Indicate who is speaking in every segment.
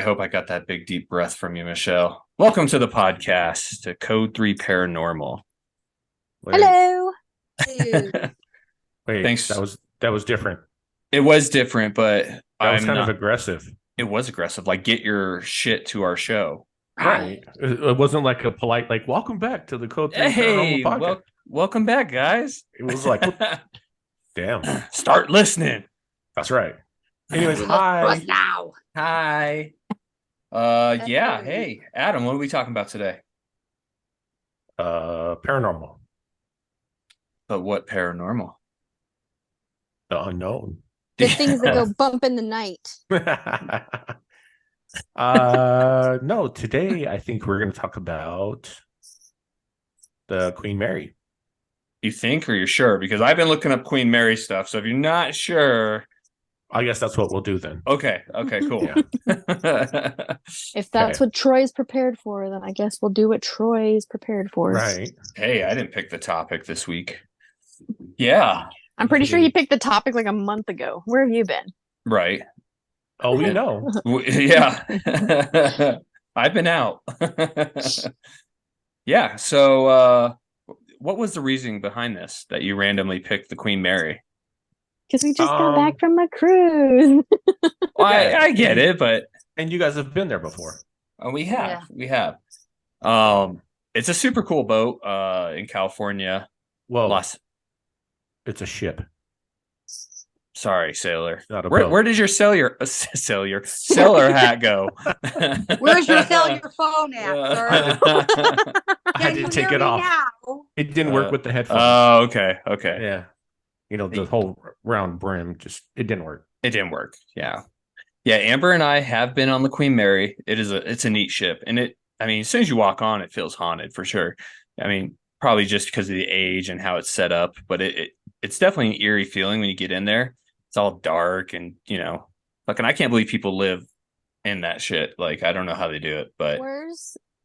Speaker 1: I hope I got that big deep breath from you, Michelle. Welcome to the podcast, to Code 3 Paranormal.
Speaker 2: Wait,
Speaker 3: Hello.
Speaker 2: wait, that
Speaker 1: Thanks.
Speaker 2: was different.
Speaker 1: It was different, but
Speaker 2: That was
Speaker 1: I'm
Speaker 2: kind of
Speaker 1: not.
Speaker 2: aggressive.
Speaker 1: It was aggressive. Like, get your shit to our show.
Speaker 2: Right. It wasn't like a polite, like, welcome back to the Code 3 Paranormal
Speaker 1: Hey,
Speaker 2: Podcast.
Speaker 1: welcome back, guys.
Speaker 2: It was like, damn.
Speaker 1: Start listening.
Speaker 2: That's right. Anyways,
Speaker 3: You look for us
Speaker 2: hi.
Speaker 3: now.
Speaker 1: Hi. Yeah. Hey, Adam, what are we talking about today?
Speaker 2: Paranormal.
Speaker 1: But what paranormal?
Speaker 2: The unknown.
Speaker 3: The things that go bump in the night.
Speaker 2: No, today I think we're going to talk about the Queen Mary.
Speaker 1: You think, or you're sure? Because I've been looking up Queen Mary stuff. So if you're not sure,
Speaker 2: I guess that's what we'll do then.
Speaker 1: okay, cool.
Speaker 3: If that's what Troy's prepared for, then I guess we'll do what Troy's prepared for.
Speaker 2: Right.
Speaker 1: Hey, I didn't pick the topic this week. Yeah,
Speaker 3: I'm pretty sure he picked the topic like a month ago. Where have you been?
Speaker 1: right.
Speaker 2: Oh, we know.
Speaker 1: Yeah, I've been out. Yeah. So, what was the reasoning behind this that you randomly picked the Queen Mary?
Speaker 3: Because we just got back from a cruise.
Speaker 1: Well, I get it, but
Speaker 2: and you guys have been there before.
Speaker 1: we have.
Speaker 3: Yeah.
Speaker 1: We have. It's a super cool boat. In California.
Speaker 2: Well, it's a ship.
Speaker 1: Sorry, sailor.
Speaker 2: Not a
Speaker 1: Where
Speaker 2: boat.
Speaker 1: did your sailor hat go?
Speaker 4: Where's your cellular phone at, sir?
Speaker 2: I had to take it off.
Speaker 4: Now?
Speaker 2: It didn't work with the headphones.
Speaker 1: Oh, okay.
Speaker 2: Yeah. The whole round brim it didn't work.
Speaker 1: It didn't work. Yeah. Yeah, Amber and I have been on the Queen Mary. It's a neat ship. And as soon as you walk on, it feels haunted for sure. I mean, probably just because of the age and how it's set up, but it's definitely an eerie feeling when you get in there. It's all dark and, fucking, I can't believe people live in that shit. Like, I don't know how they do it, but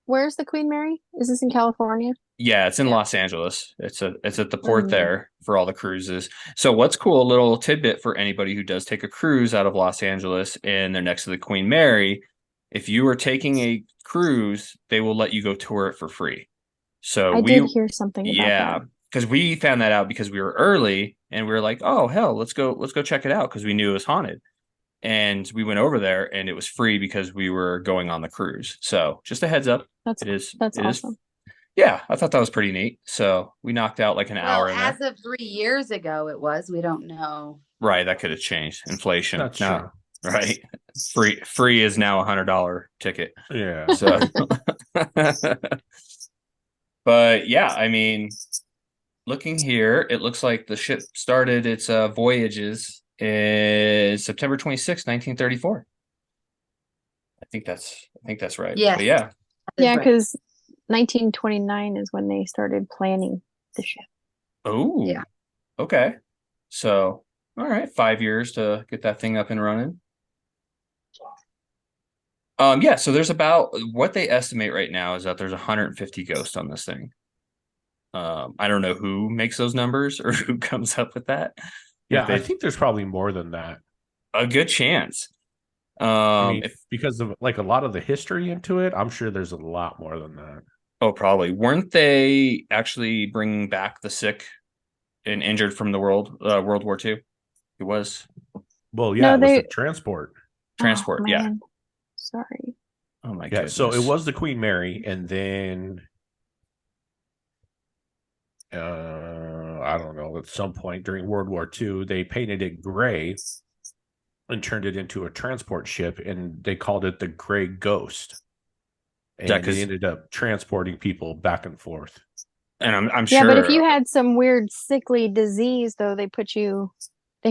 Speaker 3: Where's the Queen Mary? Is this in California?
Speaker 1: yeah, it's in Los Angeles. It's at the port there for all the cruises. So what's cool, a little tidbit for anybody who does take a cruise out of Los Angeles and they're next to the Queen Mary, if you are taking a cruise, they will let you go tour it for free. So
Speaker 3: I did hear something about
Speaker 1: yeah,
Speaker 3: that.
Speaker 1: because we found that out because we were early and we were like, oh hell, let's go check it out because we knew it was haunted. And we went over there and it was free because we were going on the cruise. So just a heads up. That's
Speaker 3: awesome.
Speaker 1: Yeah, I thought that was pretty neat. So we knocked out like an hour in there.
Speaker 4: As of 3 years ago, it was. We don't know.
Speaker 1: Right, that could have changed. Inflation.
Speaker 2: That's true.
Speaker 1: Right. Free is now $100 ticket.
Speaker 2: Yeah.
Speaker 1: So but yeah, looking here, it looks like the ship started its voyages in September 26, 1934. I think that's right.
Speaker 4: Yes.
Speaker 1: But yeah.
Speaker 3: Yeah, because 1929 is when they started planning the ship.
Speaker 1: Oh,
Speaker 4: yeah.
Speaker 1: Okay. So, all right, 5 years to get that thing up and running. Yeah, so there's about what they estimate right now is that there's 150 ghosts on this thing. I don't know who makes those numbers or who comes up with that.
Speaker 2: Yeah, I think there's probably more than that.
Speaker 1: A good chance.
Speaker 2: Because of like a lot of the history into it, I'm sure there's a lot more than that.
Speaker 1: Oh, probably. Weren't they actually bringing back the sick and injured from the World War II? It was.
Speaker 2: Well, yeah, it was the transport.
Speaker 1: Transport,
Speaker 3: oh,
Speaker 1: yeah.
Speaker 3: Sorry.
Speaker 1: Oh my
Speaker 2: Yeah,
Speaker 1: goodness.
Speaker 2: so it was the Queen Mary, and then I don't know, at some point during World War II, they painted it gray and turned it into a transport ship, and they called it the Gray Ghost. And they ended up transporting people back and forth.
Speaker 1: And I'm sure.
Speaker 3: Yeah, but if you had some weird sickly disease, though, they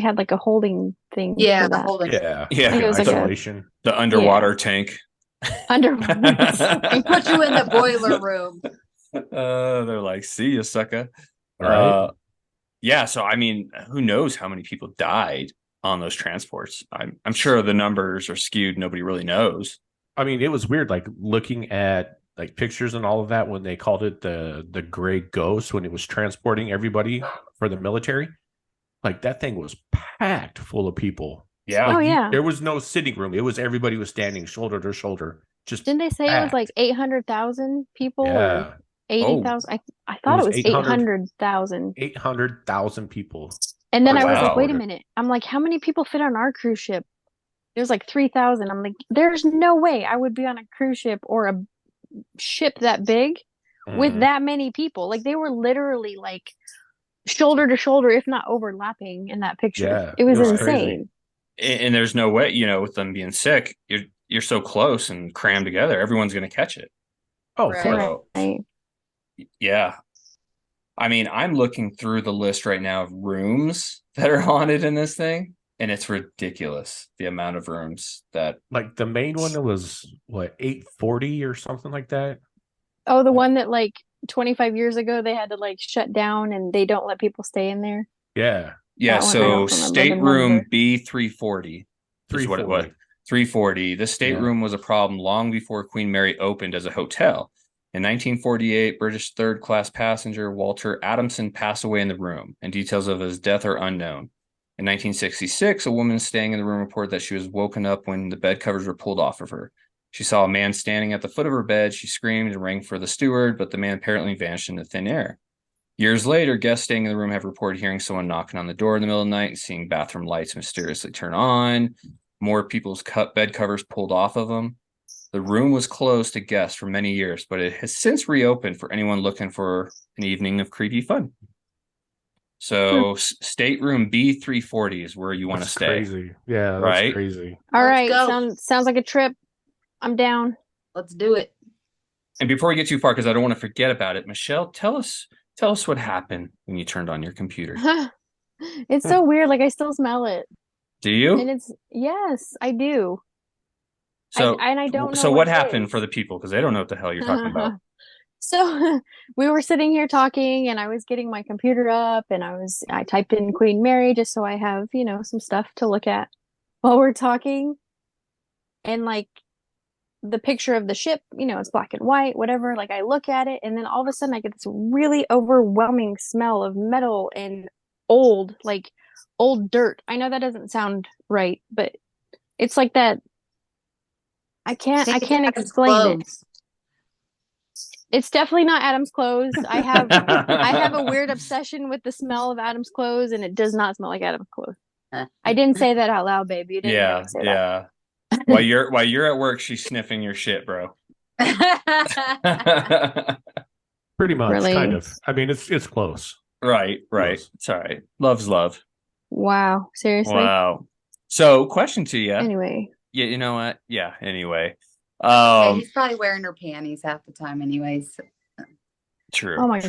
Speaker 3: had like a holding thing.
Speaker 4: Yeah,
Speaker 3: the
Speaker 4: holding.
Speaker 2: Yeah.
Speaker 3: It was
Speaker 2: isolation.
Speaker 1: The underwater tank.
Speaker 3: Underwater.
Speaker 4: They put you in the boiler room.
Speaker 1: They're like, see you, sucker.
Speaker 2: Right.
Speaker 1: Yeah, so who knows how many people died on those transports? I'm sure the numbers are skewed. Nobody really knows.
Speaker 2: It was weird, like looking at like pictures and all of that when they called it the Gray Ghost when it was transporting everybody for the military. Like that thing was packed full of people.
Speaker 1: Yeah.
Speaker 3: Oh yeah.
Speaker 2: There was no sitting room. It was everybody was standing shoulder to shoulder, just
Speaker 3: Didn't they say it was like
Speaker 2: packed.
Speaker 3: 800,000 people or
Speaker 2: Yeah,
Speaker 3: 80,000? I
Speaker 2: it
Speaker 3: thought it
Speaker 2: was
Speaker 3: was 800,000.
Speaker 2: 800,000 people.
Speaker 3: And then
Speaker 1: Oh
Speaker 3: I was like,
Speaker 1: wow.
Speaker 3: wait a minute. I'm like, how many people fit on our cruise ship? There's like 3,000. I'm like, there's no way I would be on a cruise ship or a ship that big with
Speaker 2: Mhm.
Speaker 3: that many people. Like they were literally like shoulder to shoulder, if not overlapping in that picture.
Speaker 2: Yeah,
Speaker 3: It
Speaker 2: it
Speaker 3: was
Speaker 2: was
Speaker 1: Right.
Speaker 2: crazy.
Speaker 3: insane.
Speaker 1: And there's no way, with them being sick, you're so close and crammed together, everyone's going to catch it.
Speaker 2: Oh, of course.
Speaker 4: Right.
Speaker 1: So
Speaker 3: Right.
Speaker 1: yeah, I mean, I'm looking through the list right now of rooms that are haunted in this thing, and it's ridiculous the amount of rooms that.
Speaker 2: Like the main one was what 840 or something like that.
Speaker 3: Oh, the one that like 25 years ago they had to like shut down and they don't let people stay in there.
Speaker 2: Yeah,
Speaker 1: Yeah,
Speaker 3: That one I
Speaker 1: so
Speaker 3: don't remember the
Speaker 1: stateroom
Speaker 3: number.
Speaker 1: B340 is what it was.
Speaker 2: 340.
Speaker 1: 340. The
Speaker 2: Yeah.
Speaker 1: stateroom was a problem long before Queen Mary opened as a hotel. In 1948, British third class passenger Walter Adamson passed away in the room, and details of his death are unknown. In 1966, a woman staying in the room reported that she was woken up when the bed covers were pulled off of her. She saw a man standing at the foot of her bed. She screamed and rang for the steward, but the man apparently vanished into thin air. Years later, guests staying in the room have reported hearing someone knocking on the door in the middle of the night and seeing bathroom lights mysteriously turn on. More people's bed covers pulled off of them. The room was closed to guests for many years, but it has since reopened for anyone looking for an evening of creepy fun. So, stateroom B340 is where you want to
Speaker 2: That's
Speaker 1: stay,
Speaker 2: crazy. Yeah, that's
Speaker 1: right?
Speaker 2: crazy.
Speaker 3: All
Speaker 4: Let's
Speaker 3: right,
Speaker 4: go.
Speaker 3: sounds like a trip. I'm down.
Speaker 4: Let's do it.
Speaker 1: And before we get too far, because I don't want to forget about it, Michelle, tell us what happened when you turned on your computer.
Speaker 3: It's so weird. Like I still smell it.
Speaker 1: Do
Speaker 3: And
Speaker 1: you?
Speaker 3: it's yes, I do.
Speaker 1: So,
Speaker 3: I don't know
Speaker 1: so
Speaker 3: what
Speaker 1: what
Speaker 3: it
Speaker 1: happened for
Speaker 3: is.
Speaker 1: the people because they don't know what the hell you're talking about.
Speaker 3: So we were sitting here talking and I was getting my computer up and I typed in Queen Mary just so I have, some stuff to look at while we're talking. And like the picture of the ship, it's black and white, whatever. Like I look at it and then all of a sudden I get this really overwhelming smell of metal and like old dirt. I know that doesn't sound right, but it's like that. I can't
Speaker 4: Think it's
Speaker 3: can't
Speaker 4: Adam's
Speaker 3: explain it.
Speaker 4: clothes.
Speaker 3: It's definitely not Adam's clothes. I have a weird obsession with the smell of Adam's clothes, and it does not smell like Adam's clothes. I didn't say that out loud, baby. You didn't hear me
Speaker 1: Yeah,
Speaker 3: say
Speaker 1: yeah. While you're at work, she's sniffing your shit, bro.
Speaker 2: Pretty much, kind
Speaker 3: Really?
Speaker 2: of. I mean, it's close.
Speaker 1: Right, right.
Speaker 2: Close.
Speaker 1: It's all right. Love's love.
Speaker 3: Wow. Seriously?
Speaker 1: Wow. So, question to you.
Speaker 3: Anyway.
Speaker 1: Yeah, you know what? Yeah. Anyway,
Speaker 4: Yeah, he's probably wearing her panties half the time, anyways.
Speaker 1: true.
Speaker 3: Oh my
Speaker 1: true.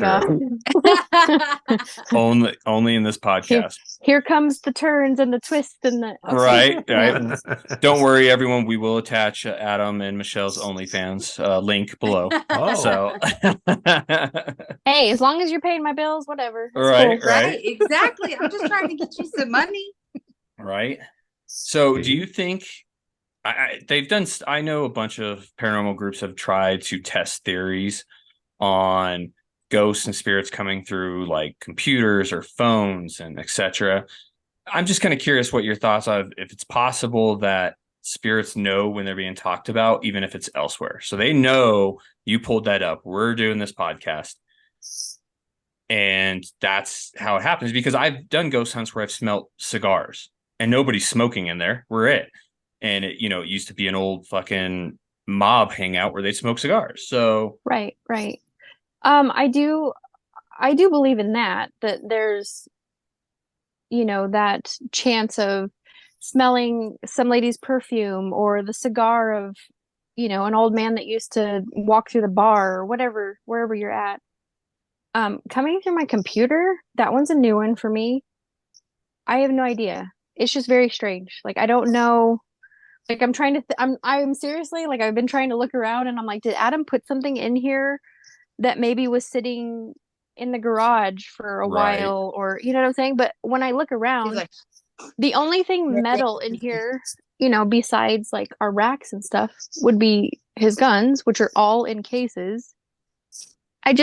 Speaker 3: God.
Speaker 1: Only in this podcast.
Speaker 3: Here comes the turns and the twists and the okay.
Speaker 1: Right. Don't worry, everyone. We will attach Adam and Michelle's OnlyFans link below.
Speaker 2: Oh,
Speaker 1: So,
Speaker 3: Hey, as long as you're paying my bills, whatever. It's
Speaker 1: Right,
Speaker 3: cool.
Speaker 4: Right, exactly. I'm just trying to get you some money.
Speaker 1: right. So, do you think they've done? I know a bunch of paranormal groups have tried to test theories on ghosts and spirits coming through like computers or phones and etc. I'm just kind of curious what your thoughts are if it's possible that spirits know when they're being talked about, even if it's elsewhere. So they know you pulled that up. We're doing this podcast. And that's how it happens because I've done ghost hunts where I've smelt cigars and nobody's smoking in there. We're it. And it used to be an old fucking mob hangout where they smoke cigars. So
Speaker 3: Right. I do believe in that there's that chance of smelling some lady's perfume or the cigar of an old man that used to walk through the bar or whatever, wherever you're at. Coming through my computer, that one's a new one for me. I have no idea. It's just very strange. Like I don't know. Like I'm trying to I'm seriously like I've been trying to look around and I'm like, did Adam put something in here that maybe was sitting in the garage for a
Speaker 1: Right.
Speaker 3: while, or you know what I'm saying? But when I look around,
Speaker 4: Like,
Speaker 3: the only thing metal in here, besides like our racks and stuff, would be his guns, which are all in cases. I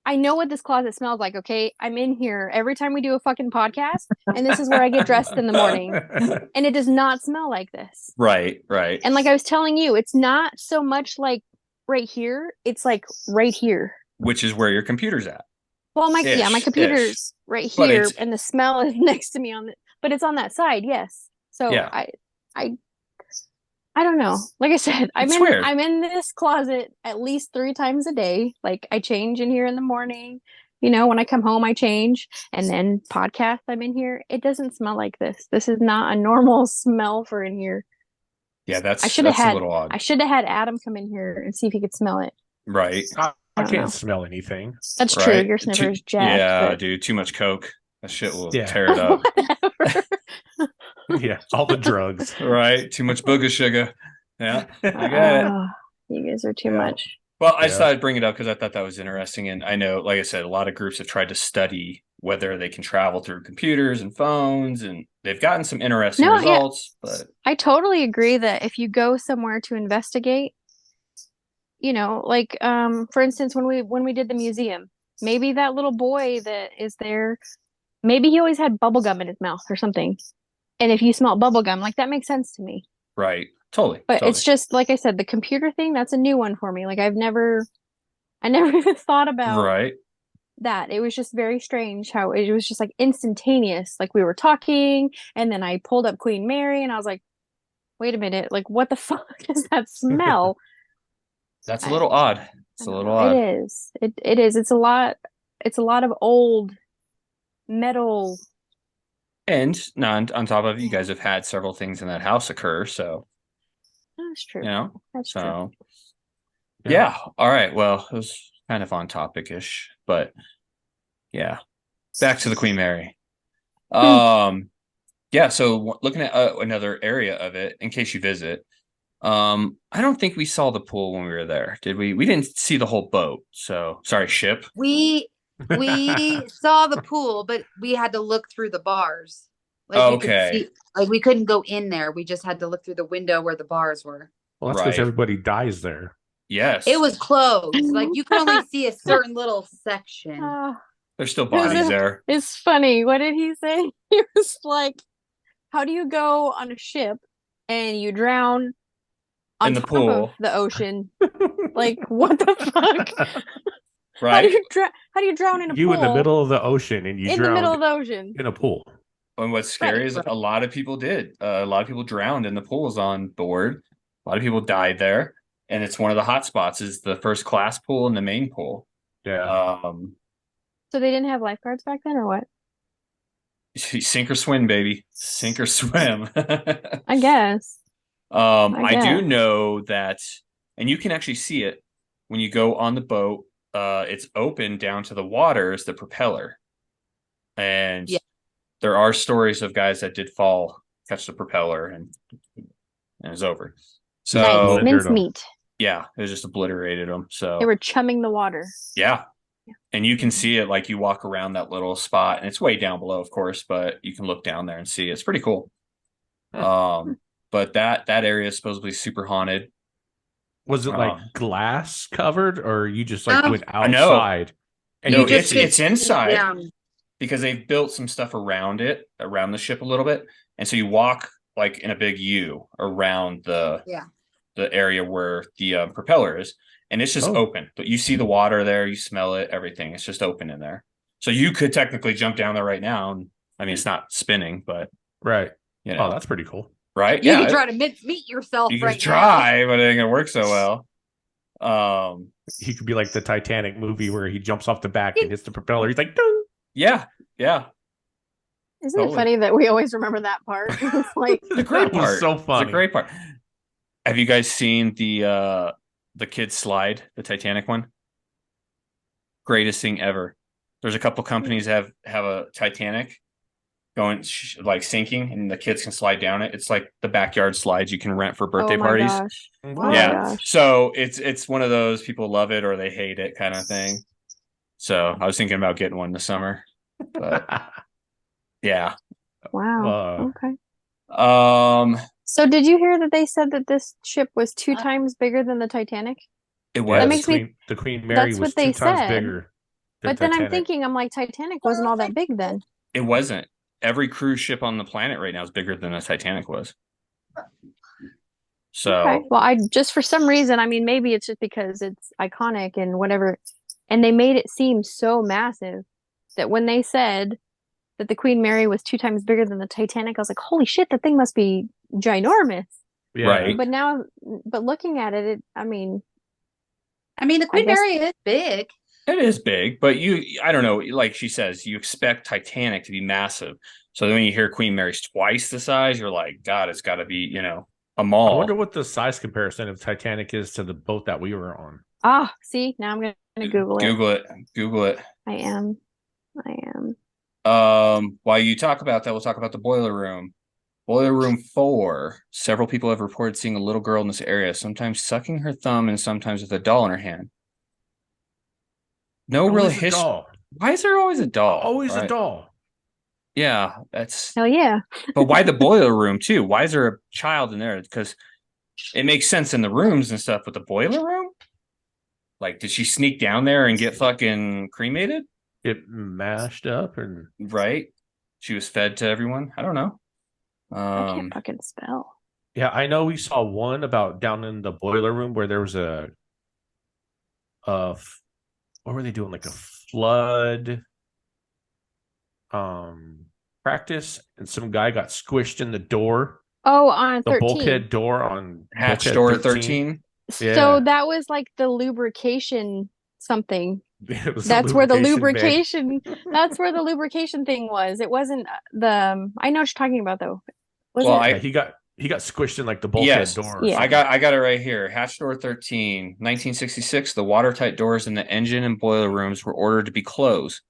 Speaker 3: I know what this closet smells like, okay? I'm in here every time we do a fucking podcast, and this is where I get dressed in the morning. And it does not smell like this.
Speaker 1: Right, right.
Speaker 3: And like I was telling you, it's not so much like right here, it's like right here.
Speaker 1: Which is where your computer's at.
Speaker 3: Well, my
Speaker 1: Ish.
Speaker 3: computer's right
Speaker 1: But
Speaker 3: here,
Speaker 1: it's
Speaker 3: and the smell is next to me but it's on that side, yes. So
Speaker 1: Yeah.
Speaker 3: I don't know. Like I said,
Speaker 1: It's weird.
Speaker 3: I'm in this closet at least 3 times a day. Like I change in here in the morning. You know, when I come home, I change, and then podcast, I'm in here. It doesn't smell like this. This is not a normal smell for in here.
Speaker 1: Yeah,
Speaker 3: I
Speaker 1: that's
Speaker 3: should have
Speaker 1: a
Speaker 3: had
Speaker 1: little odd.
Speaker 3: I should have had Adam come in here and see if he could smell it.
Speaker 1: Right.
Speaker 2: I
Speaker 3: I don't
Speaker 2: can't
Speaker 3: know.
Speaker 2: smell anything.
Speaker 3: That's true.
Speaker 1: Right.
Speaker 3: Your sniffer's jacked.
Speaker 1: Yeah,
Speaker 3: but...
Speaker 1: dude, too much Coke. That shit will
Speaker 2: Yeah.
Speaker 1: tear it up.
Speaker 3: Whatever.
Speaker 2: Yeah, all the drugs.
Speaker 1: Right. Too much booger sugar. Yeah, I get it.
Speaker 3: Oh, you guys are too
Speaker 1: Yeah.
Speaker 3: much.
Speaker 1: Well, I just
Speaker 2: Yeah.
Speaker 1: thought I'd bring it up because I thought that was interesting. And I know, like I said, a lot of groups have tried to study whether they can travel through computers and phones, and they've gotten some interesting
Speaker 3: No, yeah.
Speaker 1: results. But
Speaker 3: I totally agree that if you go somewhere to investigate, you know, like for instance, when we did the museum, maybe that little boy that is there, maybe he always had bubble gum in his mouth or something. And if you smell bubble gum, like that makes sense to me.
Speaker 1: right, totally.
Speaker 3: But
Speaker 1: totally.
Speaker 3: it's just like I said, the computer thing, that's a new one for me. Like I never even thought about
Speaker 1: right.
Speaker 3: that. It was just very strange how it was just like instantaneous. Like we were talking, and then I pulled up Queen Mary, and I was like, wait a minute, like what the fuck is that smell?
Speaker 1: That's a little odd. It's a little odd.
Speaker 3: It is. It is. It's a lot of old metal.
Speaker 1: And on top of it, you guys have had several things in that house occur, so
Speaker 3: That's true.
Speaker 1: you know.
Speaker 3: That's true.
Speaker 1: So yeah. All right. Well, it was kind of on topic-ish, but yeah. Back to the Queen Mary. Yeah, so looking at another area of it, in case you visit, I don't think we saw the pool when we were there, did we? We didn't see the whole boat. So sorry, ship.
Speaker 4: We saw the pool, but we had to look through the bars.
Speaker 1: Oh,
Speaker 4: You could
Speaker 1: okay.
Speaker 4: see, like we couldn't go in there. We just had to look through the window where the bars were.
Speaker 2: Well, that's because
Speaker 1: Right.
Speaker 2: everybody dies there.
Speaker 1: Yes.
Speaker 4: It was closed. Like you could only see a certain little section.
Speaker 1: There's still
Speaker 3: was
Speaker 1: bodies
Speaker 3: a-
Speaker 1: there.
Speaker 3: It's funny. What did he say? He was like, how do you go on a ship and you drown on
Speaker 1: In the
Speaker 3: top
Speaker 1: pool.
Speaker 3: of the ocean? Like, what the fuck?
Speaker 1: Right.
Speaker 3: How do you drown in a
Speaker 2: You
Speaker 3: pool?
Speaker 2: in the middle of the ocean and you
Speaker 3: in the
Speaker 2: drowned
Speaker 3: middle of the ocean.
Speaker 2: in a pool.
Speaker 1: And what's scary is a lot of people did. A lot of people drowned in the pools on board. A lot of people died there. And it's one of the hot spots is the first class pool and the main pool.
Speaker 2: Yeah.
Speaker 3: So they didn't have lifeguards back then, or what?
Speaker 1: Sink or swim, baby. Sink or swim.
Speaker 3: I guess.
Speaker 1: I do
Speaker 3: guess.
Speaker 1: know that, and you can actually see it when you go on the boat. It's open down to the water is the propeller. And
Speaker 4: Yeah.
Speaker 1: there are stories of guys that did fall, catch the propeller, and it was over. So
Speaker 3: Nice. Mincemeat.
Speaker 1: yeah, it just obliterated them. So
Speaker 3: They were chumming the water.
Speaker 1: yeah. And you can see it like you walk around that little spot, and it's way down below, of course, but you can look down there and see it. It's pretty cool. But that area is supposedly super haunted.
Speaker 2: Was it like glass covered, or you just like went
Speaker 1: know.
Speaker 2: outside? And
Speaker 1: No,
Speaker 2: you
Speaker 1: it's inside
Speaker 4: down.
Speaker 1: because they've built some stuff around it, around the ship a little bit, and so you walk like in a big U around the area where the propeller is, and it's just open. But you see the water there, you smell it, everything. It's just open in there, so you could technically jump down there right now. And I mean, it's not spinning, but
Speaker 2: right.
Speaker 1: you know,
Speaker 2: Oh, that's pretty cool.
Speaker 1: right?
Speaker 4: You
Speaker 1: Yeah,
Speaker 4: could try to meet yourself
Speaker 1: you
Speaker 4: right
Speaker 1: could try, but it ain't gonna work so well.
Speaker 2: He could be like the Titanic movie where he jumps off the back and hits the propeller. He's like, "Ding."
Speaker 1: Yeah.
Speaker 3: Isn't it funny that we always remember that part? It's like
Speaker 1: The great
Speaker 2: That was
Speaker 1: part.
Speaker 2: so
Speaker 1: It's
Speaker 2: funny.
Speaker 1: a great part. Have you guys seen the kids slide, the Titanic one? Greatest thing ever. There's a couple companies have a Titanic going like sinking, and the kids can slide down it. It's like the backyard slides you can rent for birthday parties.
Speaker 3: Gosh.
Speaker 2: Wow.
Speaker 3: Oh my
Speaker 1: Yeah.
Speaker 3: gosh.
Speaker 1: So it's one of those people love it or they hate it kind of thing. So I was thinking about getting one this summer, but yeah.
Speaker 3: Wow. Okay.
Speaker 1: So
Speaker 3: did you hear that they said that this ship was 2 times bigger than the Titanic?
Speaker 1: it
Speaker 2: Yeah,
Speaker 1: was.
Speaker 3: makes me-
Speaker 2: the Queen Mary
Speaker 3: that's
Speaker 2: was
Speaker 3: what they
Speaker 2: 2 times
Speaker 3: said.
Speaker 2: bigger.
Speaker 3: But then I'm thinking, I'm like, Titanic wasn't all that big then.
Speaker 1: It wasn't. Every cruise ship on the planet right now is bigger than the Titanic was. So,
Speaker 3: okay. Well, I just for some reason, I mean, maybe it's just because it's iconic and whatever, and they made it seem so massive that when they said that the Queen Mary was 2 times bigger than the Titanic, I was like, holy shit, that thing must be ginormous.
Speaker 2: Yeah.
Speaker 1: right.
Speaker 3: But looking at it, I mean,
Speaker 4: the Queen Mary is big.
Speaker 1: It is big, but I don't know, like she says, you expect Titanic to be massive. So then when you hear Queen Mary's twice the size, you're like, God, it's got to be, a mall.
Speaker 2: I wonder what the size comparison of Titanic is to the boat that we were on.
Speaker 3: See, now I'm gonna Google
Speaker 1: it. Google it.
Speaker 3: I am.
Speaker 1: While you talk about that, we'll talk about the boiler room. Boiler room 4. Several people have reported seeing a little girl in this area, sometimes sucking her thumb and sometimes with a doll in her hand. No real history. Why is there always a doll?
Speaker 2: Always a doll.
Speaker 1: Yeah, that's
Speaker 3: hell yeah.
Speaker 1: But why the boiler room too? Why is there a child in there? Because it makes sense in the rooms and stuff, but the boiler room? Like, did she sneak down there and get fucking cremated?
Speaker 2: Get mashed up and
Speaker 1: right? She was fed to everyone. I don't know.
Speaker 3: I can't fucking spell.
Speaker 2: Yeah, I know we saw one about down in the boiler room where there was what were they doing? Like a flood practice, and some guy got squished in the door.
Speaker 3: Oh, on
Speaker 2: the
Speaker 3: 13.
Speaker 2: bulkhead door on
Speaker 1: hatch door 13.
Speaker 3: Yeah. So that was like the lubrication something. That's where the lubrication. That's where the lubrication thing was. It wasn't the. I know what you're talking about though.
Speaker 2: He got squished in like the bulkhead door.
Speaker 1: Yeah. I got it right here. Hatch door 13, 1966. The watertight doors in the engine and boiler rooms were ordered to be closed.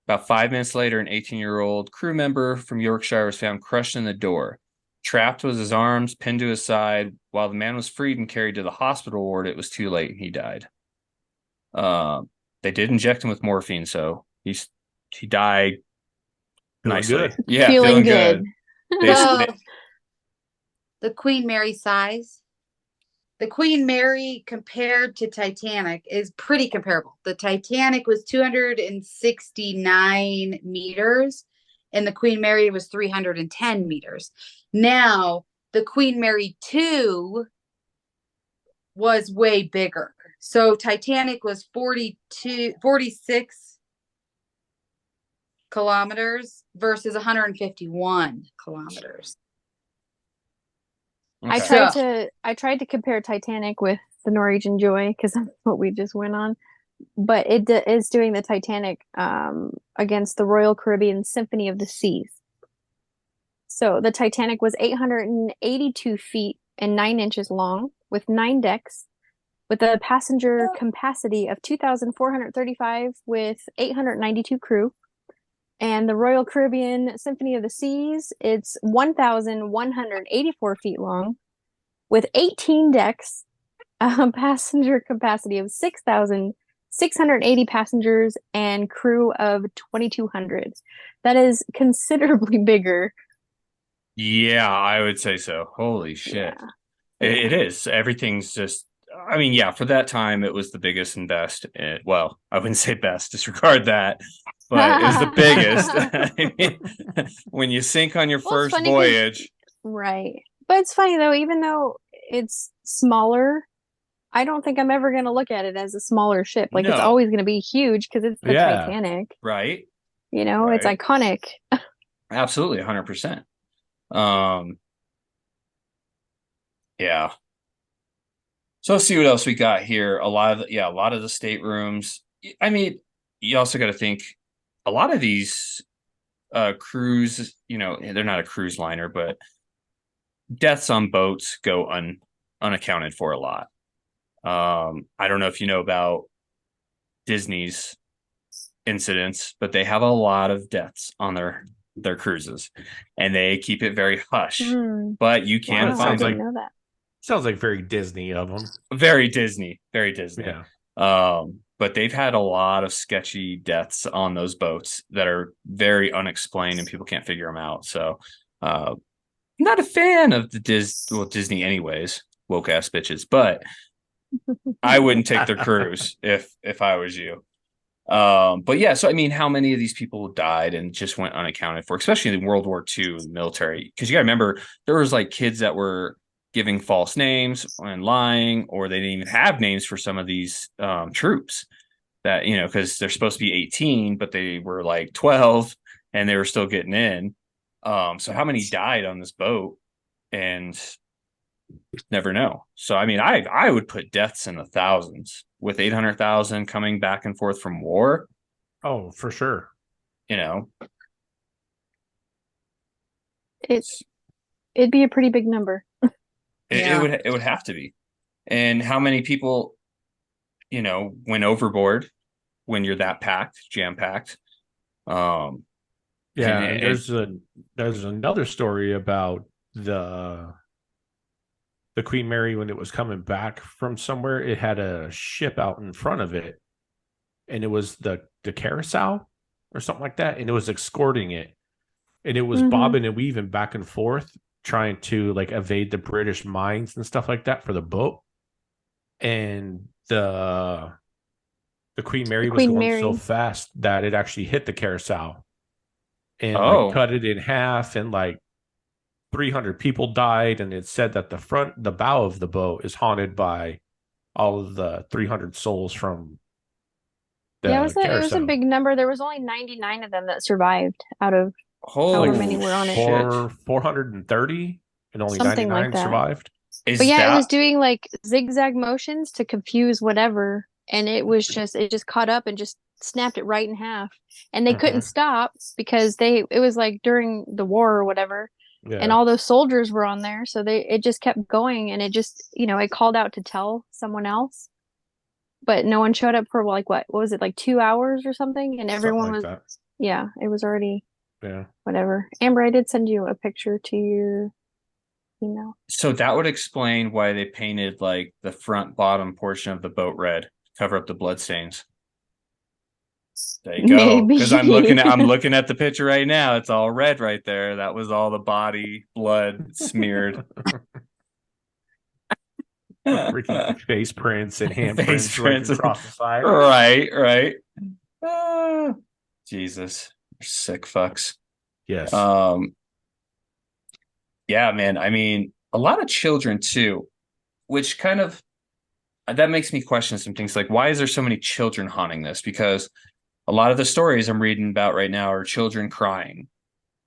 Speaker 1: About 5 minutes later, an 18-year-old crew member from Yorkshire was found crushed in the door. Trapped with his arms pinned to his side. While the man was freed and carried to the hospital ward, it was too late and he died. They did inject him with morphine, so he died nicely.
Speaker 2: Good.
Speaker 1: Yeah, feeling good.
Speaker 4: The Queen Mary size. The Queen Mary compared to Titanic is pretty comparable. The Titanic was 269 meters and the Queen Mary was 310 meters. Now, the Queen Mary 2 was way bigger. So Titanic was 46 kilometers versus 151 kilometers.
Speaker 3: Okay. I tried to compare Titanic with the Norwegian Joy because that's what we just went on, but it is doing the Titanic against the Royal Caribbean Symphony of the Seas. So the Titanic was 882 feet and 9 inches long with 9 decks, with a passenger capacity of 2,435 with 892 crew. And the Royal Caribbean Symphony of the Seas, it's 1,184 feet long with 18 decks, passenger capacity of 6,680 passengers, and crew of 2,200. That is considerably bigger.
Speaker 1: Yeah, I would say so. Holy shit. Yeah. It is. Everything's just, I mean, yeah, for that time, it was the biggest and best. Well, I wouldn't say best, disregard that. But it was the biggest. I mean, when you sink on your first voyage.
Speaker 3: Right. But it's funny, though, even though it's smaller, I don't think I'm ever going to look at it as a smaller ship. Like, it's always going to be huge because it's the Titanic.
Speaker 1: Right.
Speaker 3: It's iconic.
Speaker 1: Absolutely, 100%. Yeah. So let's see what else we got here. A lot of the staterooms. I mean, you also got to think a lot of these cruise, they're not a cruise liner, but deaths on boats go unaccounted for a lot. I don't know if you know about Disney's incidents, but they have a lot of deaths on their cruises, and they keep it very hush. But you can find
Speaker 3: I didn't know that.
Speaker 2: Sounds like very Disney of them.
Speaker 1: Very Disney. Yeah. But they've had a lot of sketchy deaths on those boats that are very unexplained and people can't figure them out. So, not a fan of the Disney anyways, woke ass bitches, but I wouldn't take their cruise if I was you. But yeah, so I mean, how many of these people died and just went unaccounted for, especially in World War II, the military? Because you got to remember, there was like kids that were giving false names and lying, or they didn't even have names for some of these troops that, because they're supposed to be 18, but they were like 12 and they were still getting in. So how many died on this boat? And never know. So I mean, I would put deaths in the thousands with 800,000 coming back and forth from war.
Speaker 2: Oh, for sure.
Speaker 1: You know,
Speaker 3: It it'd be a pretty big number.
Speaker 1: it would have to be. And how many people, went overboard when you're that packed, jam packed? Um,
Speaker 2: Yeah, and
Speaker 1: and
Speaker 2: there's another story about the Queen Mary when it was coming back from somewhere. It had a ship out in front of it, and it was the carousel or something like that, and it was escorting it, and it was bobbing and weaving back and forth, trying to like evade the British mines and stuff like that for the boat. And the Queen Mary was
Speaker 3: Queen
Speaker 2: going so
Speaker 3: Mary.
Speaker 2: fast that it actually hit the carousel and like
Speaker 1: oh,
Speaker 2: cut it in half, and like 300 people died. And it said that the bow of the boat is haunted by all of the 300 souls from
Speaker 3: Yeah,
Speaker 2: the
Speaker 3: it was a
Speaker 2: carousel.
Speaker 3: big number. There was only 99 of them that survived out of however many
Speaker 1: oh
Speaker 3: were on it.
Speaker 1: shit!
Speaker 2: 430 and only
Speaker 3: Something like
Speaker 2: 99
Speaker 3: that.
Speaker 2: survived.
Speaker 3: But
Speaker 1: Is
Speaker 3: yeah, it was
Speaker 1: that
Speaker 3: doing like zigzag motions to confuse whatever, and it just caught up and just snapped it right in half. And they couldn't
Speaker 2: Mhm.
Speaker 3: stop because it was like during the war or whatever, and
Speaker 2: Yeah,
Speaker 3: all those soldiers were on there, so it just kept going, and it just, it called out to tell someone else, but no one showed up for like what was it, like 2 hours or something, and
Speaker 2: something
Speaker 3: everyone
Speaker 2: like
Speaker 3: was,
Speaker 2: that.
Speaker 3: yeah, it was already
Speaker 2: Yeah.
Speaker 3: whatever. Amber, I did send you a picture to your email.
Speaker 1: so that would explain why they painted like the front bottom portion of the boat red, cover up the blood stains. There you go. Because
Speaker 3: Maybe.
Speaker 1: I'm looking at the picture right now. It's all red right there. That was all the body blood smeared.
Speaker 2: Freaking face prints and
Speaker 1: Face
Speaker 2: handprints running
Speaker 1: prints.
Speaker 2: across the side.
Speaker 1: Right, right. Ah, Jesus. You're sick fucks.
Speaker 2: Yes.
Speaker 1: Um, yeah, man. I mean, a lot of children too, which kind of that makes me question some things like why is there so many children haunting this? Because a lot of the stories I'm reading about right now are children crying.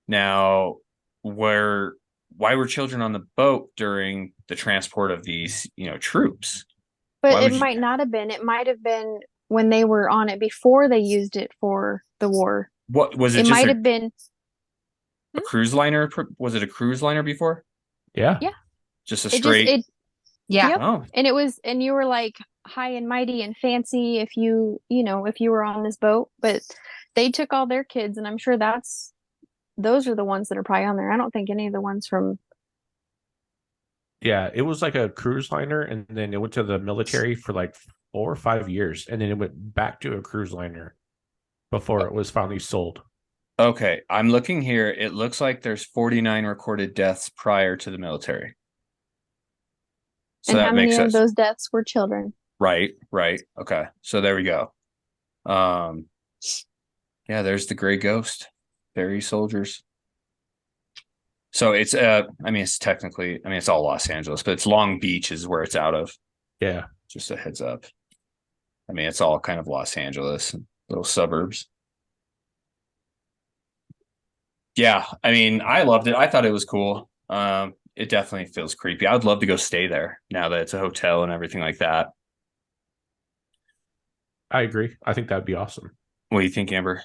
Speaker 1: Now, where why were children on the boat during the transport of these, troops?
Speaker 3: But
Speaker 1: Why
Speaker 3: it
Speaker 1: would you?
Speaker 3: might not have been. It might have been when they were on it before they used it for the war.
Speaker 1: What was it?
Speaker 3: It
Speaker 1: Just
Speaker 3: might
Speaker 1: a,
Speaker 3: have been,
Speaker 1: a cruise liner? Was it a cruise liner before?
Speaker 2: Yeah.
Speaker 3: yeah.
Speaker 1: Just a
Speaker 3: It just
Speaker 1: straight?
Speaker 4: Yeah.
Speaker 3: yep.
Speaker 1: Oh,
Speaker 3: And you were like high and mighty and fancy if if you were on this boat, but they took all their kids, and I'm sure those are the ones that are probably on there. I don't think any of the ones from,
Speaker 2: Yeah. It was like a cruise liner, and then it went to the military for like 4 or 5 years, and then it went back to a cruise liner before it was finally sold.
Speaker 1: okay. I'm looking here. It looks like there's 49 recorded deaths prior to the military. So
Speaker 3: and how
Speaker 1: that makes
Speaker 3: many of
Speaker 1: sense.
Speaker 3: those deaths were children?
Speaker 1: Right, right. Okay. So there we go. Um, yeah, there's the gray ghost. Bury soldiers. So it's I mean it's technically I mean it's all Los Angeles, but it's Long Beach is where it's out of.
Speaker 2: Yeah.
Speaker 1: Just a heads up. I mean it's all kind of Los Angeles, little suburbs. Yeah, I mean I loved it. I thought it was cool. It definitely feels creepy. I would love to go stay there now that it's a hotel and everything like that.
Speaker 2: I agree. I think that'd be awesome.
Speaker 1: What do you think, Amber?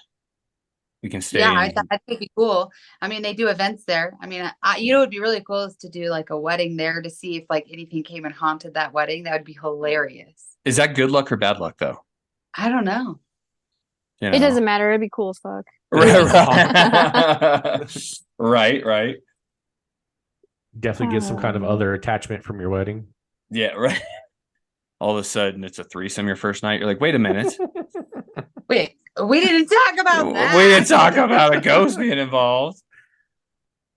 Speaker 1: We can
Speaker 4: Yeah,
Speaker 1: stay
Speaker 4: I thought
Speaker 1: in.
Speaker 4: that'd be cool. I mean, they do events there. I mean, it would be really cool is to do like a wedding there to see if like anything came and haunted that wedding. That would be hilarious.
Speaker 1: Is that good luck or bad luck though?
Speaker 4: I don't know.
Speaker 1: You
Speaker 3: It
Speaker 1: know.
Speaker 3: doesn't matter. It'd be cool as fuck.
Speaker 1: Right, right.
Speaker 2: Definitely get some kind of other attachment from your wedding.
Speaker 1: Yeah, right. All of a sudden it's a threesome your first night. You're like, wait a minute.
Speaker 4: Wait, we didn't talk about that.
Speaker 1: We didn't talk about a ghost being involved.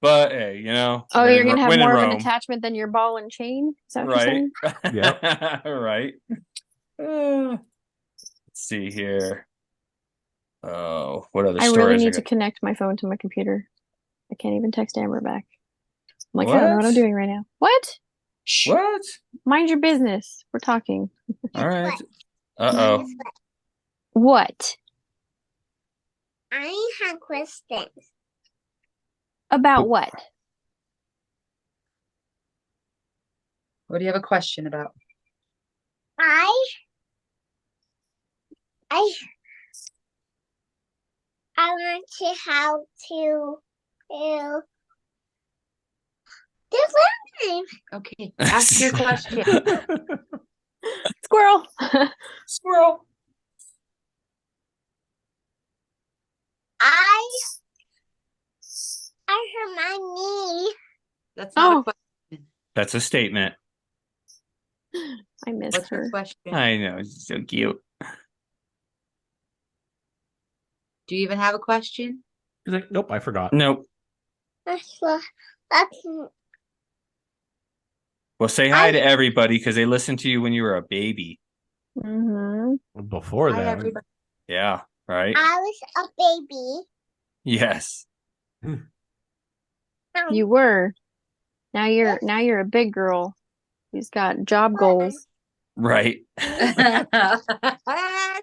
Speaker 1: But hey,
Speaker 3: Oh, you're gonna have
Speaker 1: when in
Speaker 3: more of an
Speaker 1: Rome.
Speaker 3: attachment than your ball and chain? Is that what you're
Speaker 1: Right.
Speaker 3: saying?
Speaker 2: Yep.
Speaker 1: Right. Let's see here. Oh, what other
Speaker 3: I really
Speaker 1: stories?
Speaker 3: need to connect my phone to my computer. I can't even text Amber back. I'm like, I don't know what I'm
Speaker 1: What?
Speaker 3: doing right now. What? Shh.
Speaker 1: What?
Speaker 3: Mind your business. We're talking.
Speaker 1: All right.
Speaker 5: Guess
Speaker 1: Uh-oh.
Speaker 5: what?
Speaker 3: What?
Speaker 5: I have questions.
Speaker 3: About what?
Speaker 4: What do you have a question about?
Speaker 5: I I I want to how to do the
Speaker 4: Okay, ask your question.
Speaker 3: Squirrel.
Speaker 1: Squirrel.
Speaker 5: I hurt my knee.
Speaker 4: That's not
Speaker 3: Oh.
Speaker 4: a question.
Speaker 1: That's a statement.
Speaker 3: I missed
Speaker 4: What's your
Speaker 3: her.
Speaker 4: question?
Speaker 1: I know. It's so cute.
Speaker 4: Do you even have a question?
Speaker 2: He's like, nope, I forgot.
Speaker 1: Nope.
Speaker 5: That's
Speaker 1: Well, say hi to everybody because they listened to you when you were a baby.
Speaker 3: Mm-hmm.
Speaker 2: Before
Speaker 4: Hi,
Speaker 2: that,
Speaker 4: everybody.
Speaker 1: Yeah, right?
Speaker 5: I was a baby.
Speaker 1: Yes.
Speaker 3: You were. Now you're a big girl who's got job goals.
Speaker 1: Right.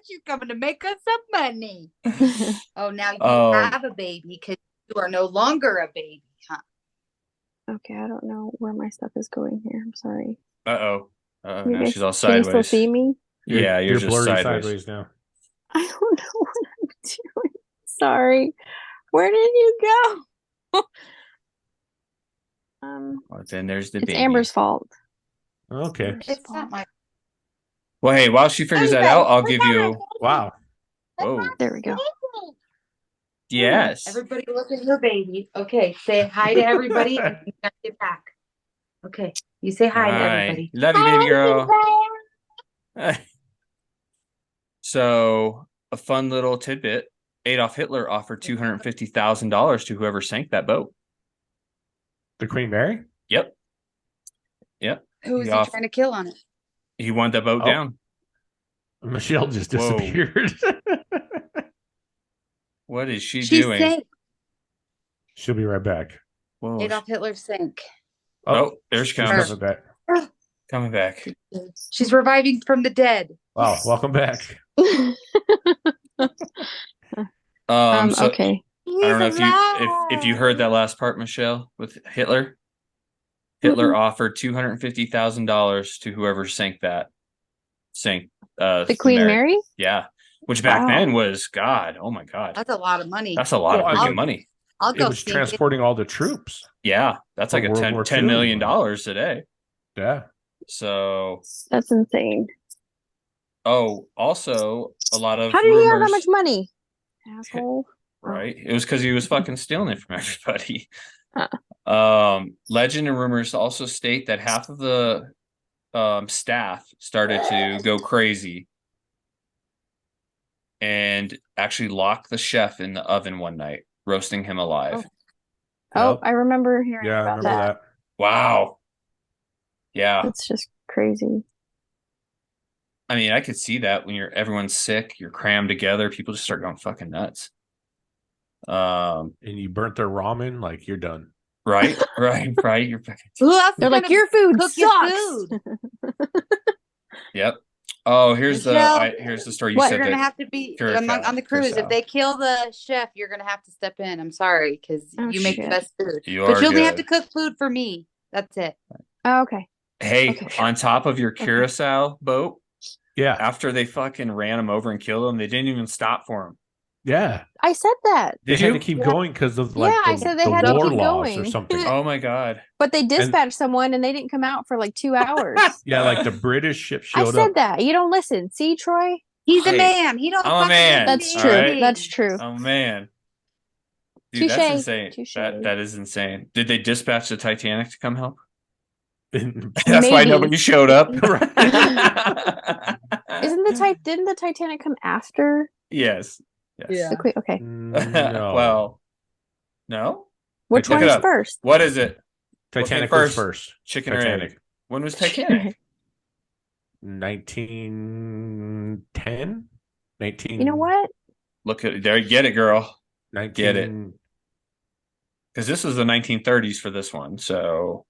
Speaker 4: She's coming to make us some money. Oh, now you
Speaker 1: Um,
Speaker 4: have a baby because you are no longer a baby, huh?
Speaker 3: Okay, I don't know where my stuff is going here. I'm sorry.
Speaker 1: Uh-oh. Uh-oh,
Speaker 3: You
Speaker 1: now
Speaker 3: guys,
Speaker 1: she's all
Speaker 3: can you still
Speaker 1: sideways.
Speaker 3: see me?
Speaker 1: Yeah, you're just
Speaker 2: blurry
Speaker 1: sideways.
Speaker 2: now.
Speaker 3: I don't know what I'm doing. Sorry. Where did you go?
Speaker 1: Oh, then there's the
Speaker 3: It's
Speaker 1: baby.
Speaker 3: Amber's fault.
Speaker 2: Okay.
Speaker 3: Amber's
Speaker 4: It's
Speaker 3: fault.
Speaker 4: not my.
Speaker 1: Well, hey, while she figures that out, I'll give you...
Speaker 2: Wow.
Speaker 1: Whoa.
Speaker 3: There we go.
Speaker 1: Yes.
Speaker 4: Everybody look at your baby. Okay, say hi to everybody and you gotta get back. Okay, you say hi to
Speaker 1: Hi.
Speaker 4: everybody.
Speaker 1: Love you, baby girl. So, a fun little tidbit. Adolf Hitler offered $250,000 to whoever sank that boat.
Speaker 2: The Queen Mary?
Speaker 1: Yep. Yep.
Speaker 4: Who is
Speaker 1: He
Speaker 4: he
Speaker 1: off-
Speaker 4: trying to kill on it?
Speaker 1: He wanted that boat
Speaker 2: Oh.
Speaker 1: down.
Speaker 2: Michelle just
Speaker 1: Whoa.
Speaker 2: disappeared.
Speaker 1: What is she
Speaker 4: She
Speaker 1: doing?
Speaker 4: sank.
Speaker 2: She'll be right back.
Speaker 1: Whoa.
Speaker 4: Adolf Hitler sank.
Speaker 1: Oh, there she
Speaker 2: she's
Speaker 1: comes.
Speaker 2: coming back.
Speaker 1: Coming back.
Speaker 4: She's reviving from the dead.
Speaker 2: Wow, welcome back.
Speaker 1: So
Speaker 3: Okay.
Speaker 1: I don't know if you heard that last part, Michelle, with Hitler. Hitler offered $250,000 to whoever sank
Speaker 3: The Queen
Speaker 1: Mary.
Speaker 3: Mary?
Speaker 1: Yeah. Which back
Speaker 3: Wow.
Speaker 1: then was God. Oh my God.
Speaker 4: That's a lot of money.
Speaker 1: That's a lot of
Speaker 2: Well,
Speaker 1: freaking
Speaker 2: I mean,
Speaker 1: money.
Speaker 4: I'll
Speaker 2: It
Speaker 4: go
Speaker 2: was
Speaker 4: sink it.
Speaker 2: transporting all the troops.
Speaker 1: Yeah. That's
Speaker 2: For
Speaker 1: like a
Speaker 2: World War
Speaker 1: $10
Speaker 2: II.
Speaker 1: million today.
Speaker 2: Yeah.
Speaker 1: So,
Speaker 3: That's insane.
Speaker 1: also a lot of
Speaker 3: How did he have that
Speaker 1: rumors,
Speaker 3: much money? Asshole.
Speaker 1: right? It was because he was fucking stealing it from everybody.
Speaker 3: Huh.
Speaker 1: Legend and rumors also state that half of the staff started to go crazy and actually locked the chef in the oven one night, roasting him alive.
Speaker 3: Oh,
Speaker 2: Yep.
Speaker 3: I remember hearing
Speaker 2: Yeah, I
Speaker 3: about
Speaker 2: remember
Speaker 3: that.
Speaker 2: that.
Speaker 1: Wow. Yeah.
Speaker 3: It's just crazy.
Speaker 1: I mean, I could see that when everyone's sick, you're crammed together, people just start going fucking nuts.
Speaker 2: And you burnt their ramen, like you're done.
Speaker 1: Right. You're fucking...
Speaker 4: Who else
Speaker 3: They're
Speaker 4: is
Speaker 3: like,
Speaker 4: gonna
Speaker 3: your food
Speaker 4: cook your
Speaker 3: sucks.
Speaker 4: food?
Speaker 1: Yep. Oh, here's
Speaker 4: Michelle,
Speaker 1: the story you
Speaker 3: what?
Speaker 1: said.
Speaker 4: You're gonna
Speaker 1: that
Speaker 4: have to be
Speaker 1: Curacao,
Speaker 4: on the cruise.
Speaker 1: Curacao.
Speaker 4: If they kill the chef, you're gonna have to step in. I'm sorry, because
Speaker 3: Oh,
Speaker 4: you make the
Speaker 3: shit.
Speaker 4: best food.
Speaker 1: You
Speaker 4: But
Speaker 1: are
Speaker 4: you only have to
Speaker 1: good.
Speaker 4: cook food for me. That's it.
Speaker 3: Oh, okay.
Speaker 1: Hey,
Speaker 3: Okay.
Speaker 1: on top of your Curacao boat,
Speaker 2: Yeah.
Speaker 1: after they fucking ran him over and killed him, they didn't even stop for him.
Speaker 2: Yeah.
Speaker 3: I said that.
Speaker 2: They
Speaker 1: Did
Speaker 2: had
Speaker 1: you?
Speaker 2: to keep going because of like
Speaker 3: Yeah, I
Speaker 2: the,
Speaker 3: said they
Speaker 2: the
Speaker 3: had to
Speaker 2: war
Speaker 3: keep
Speaker 2: laws or
Speaker 3: going.
Speaker 2: something.
Speaker 1: Oh my God.
Speaker 3: But they dispatched someone and they didn't come out for like 2 hours.
Speaker 2: Yeah, like the British ship
Speaker 3: I
Speaker 2: showed
Speaker 3: said
Speaker 2: up.
Speaker 3: that. You don't listen. See, Troy?
Speaker 4: He's
Speaker 1: Hey,
Speaker 4: a man. He don't.
Speaker 1: I'm a
Speaker 4: fucking
Speaker 1: man.
Speaker 4: listen
Speaker 3: That's
Speaker 4: to
Speaker 3: true.
Speaker 1: Alright.
Speaker 3: That's true.
Speaker 1: Oh man. Dude,
Speaker 3: Touche.
Speaker 1: that's insane.
Speaker 3: Touche.
Speaker 1: That is insane. Did they dispatch the Titanic to come help?
Speaker 2: And
Speaker 1: That's why
Speaker 3: Maybe.
Speaker 1: nobody showed up.
Speaker 3: Didn't the Titanic come after
Speaker 1: Yes.
Speaker 4: Yeah.
Speaker 3: the Queen? Okay.
Speaker 2: no.
Speaker 1: Well, no.
Speaker 3: Which
Speaker 1: Look
Speaker 3: one
Speaker 1: it
Speaker 3: is
Speaker 1: up.
Speaker 3: first?
Speaker 1: What is it?
Speaker 2: Titanic
Speaker 1: Okay,
Speaker 2: was first.
Speaker 1: Chicken or
Speaker 2: Titanic.
Speaker 1: egg? When was Titanic?
Speaker 2: 1910? 19...
Speaker 3: You know what?
Speaker 1: Look at there. Get it, girl.
Speaker 2: 19...
Speaker 1: Get it. Because this was the 1930s for this one. So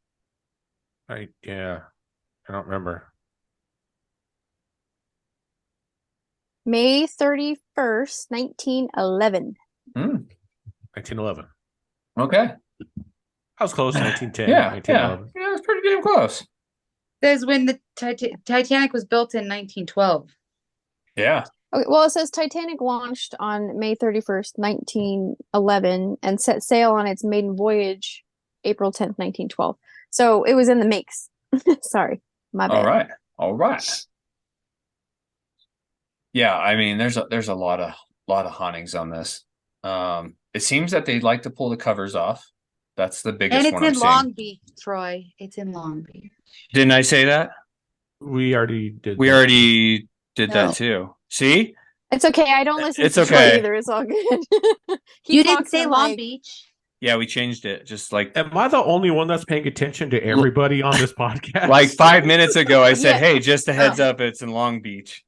Speaker 2: I don't remember.
Speaker 3: May 31st, 1911.
Speaker 2: 1911.
Speaker 1: Okay.
Speaker 2: I was close. 1910.
Speaker 1: Yeah.
Speaker 2: 1911.
Speaker 1: Yeah, it's pretty damn close.
Speaker 4: Says when the Titanic was built in 1912.
Speaker 1: Yeah.
Speaker 3: Okay, well, it says Titanic launched on May 31st, 1911, and set sail on its maiden voyage April 10th, 1912. So it was in the makes. Sorry, my bad.
Speaker 1: All right. Yeah, I mean, there's a lot of hauntings on this. It seems that they like to pull the covers off. That's the biggest
Speaker 4: And it's
Speaker 1: one I'm
Speaker 4: in
Speaker 1: seeing.
Speaker 4: Long Beach, Troy. It's in Long Beach.
Speaker 1: Didn't I say that?
Speaker 2: We already did.
Speaker 1: We
Speaker 2: that.
Speaker 1: already did
Speaker 4: No.
Speaker 1: that too. See?
Speaker 3: It's okay. I don't listen
Speaker 1: It's
Speaker 3: to Troy
Speaker 1: okay.
Speaker 3: either. It's all good. He
Speaker 4: You didn't
Speaker 3: talks
Speaker 4: say
Speaker 3: and I'm
Speaker 4: Long
Speaker 3: like,
Speaker 4: Beach.
Speaker 1: Yeah, we changed it. Just like
Speaker 2: Am I the only one that's paying attention to everybody on this podcast?
Speaker 1: like 5 minutes ago, I said,
Speaker 3: Yeah.
Speaker 1: "Hey, just a heads up, it's in Long Beach."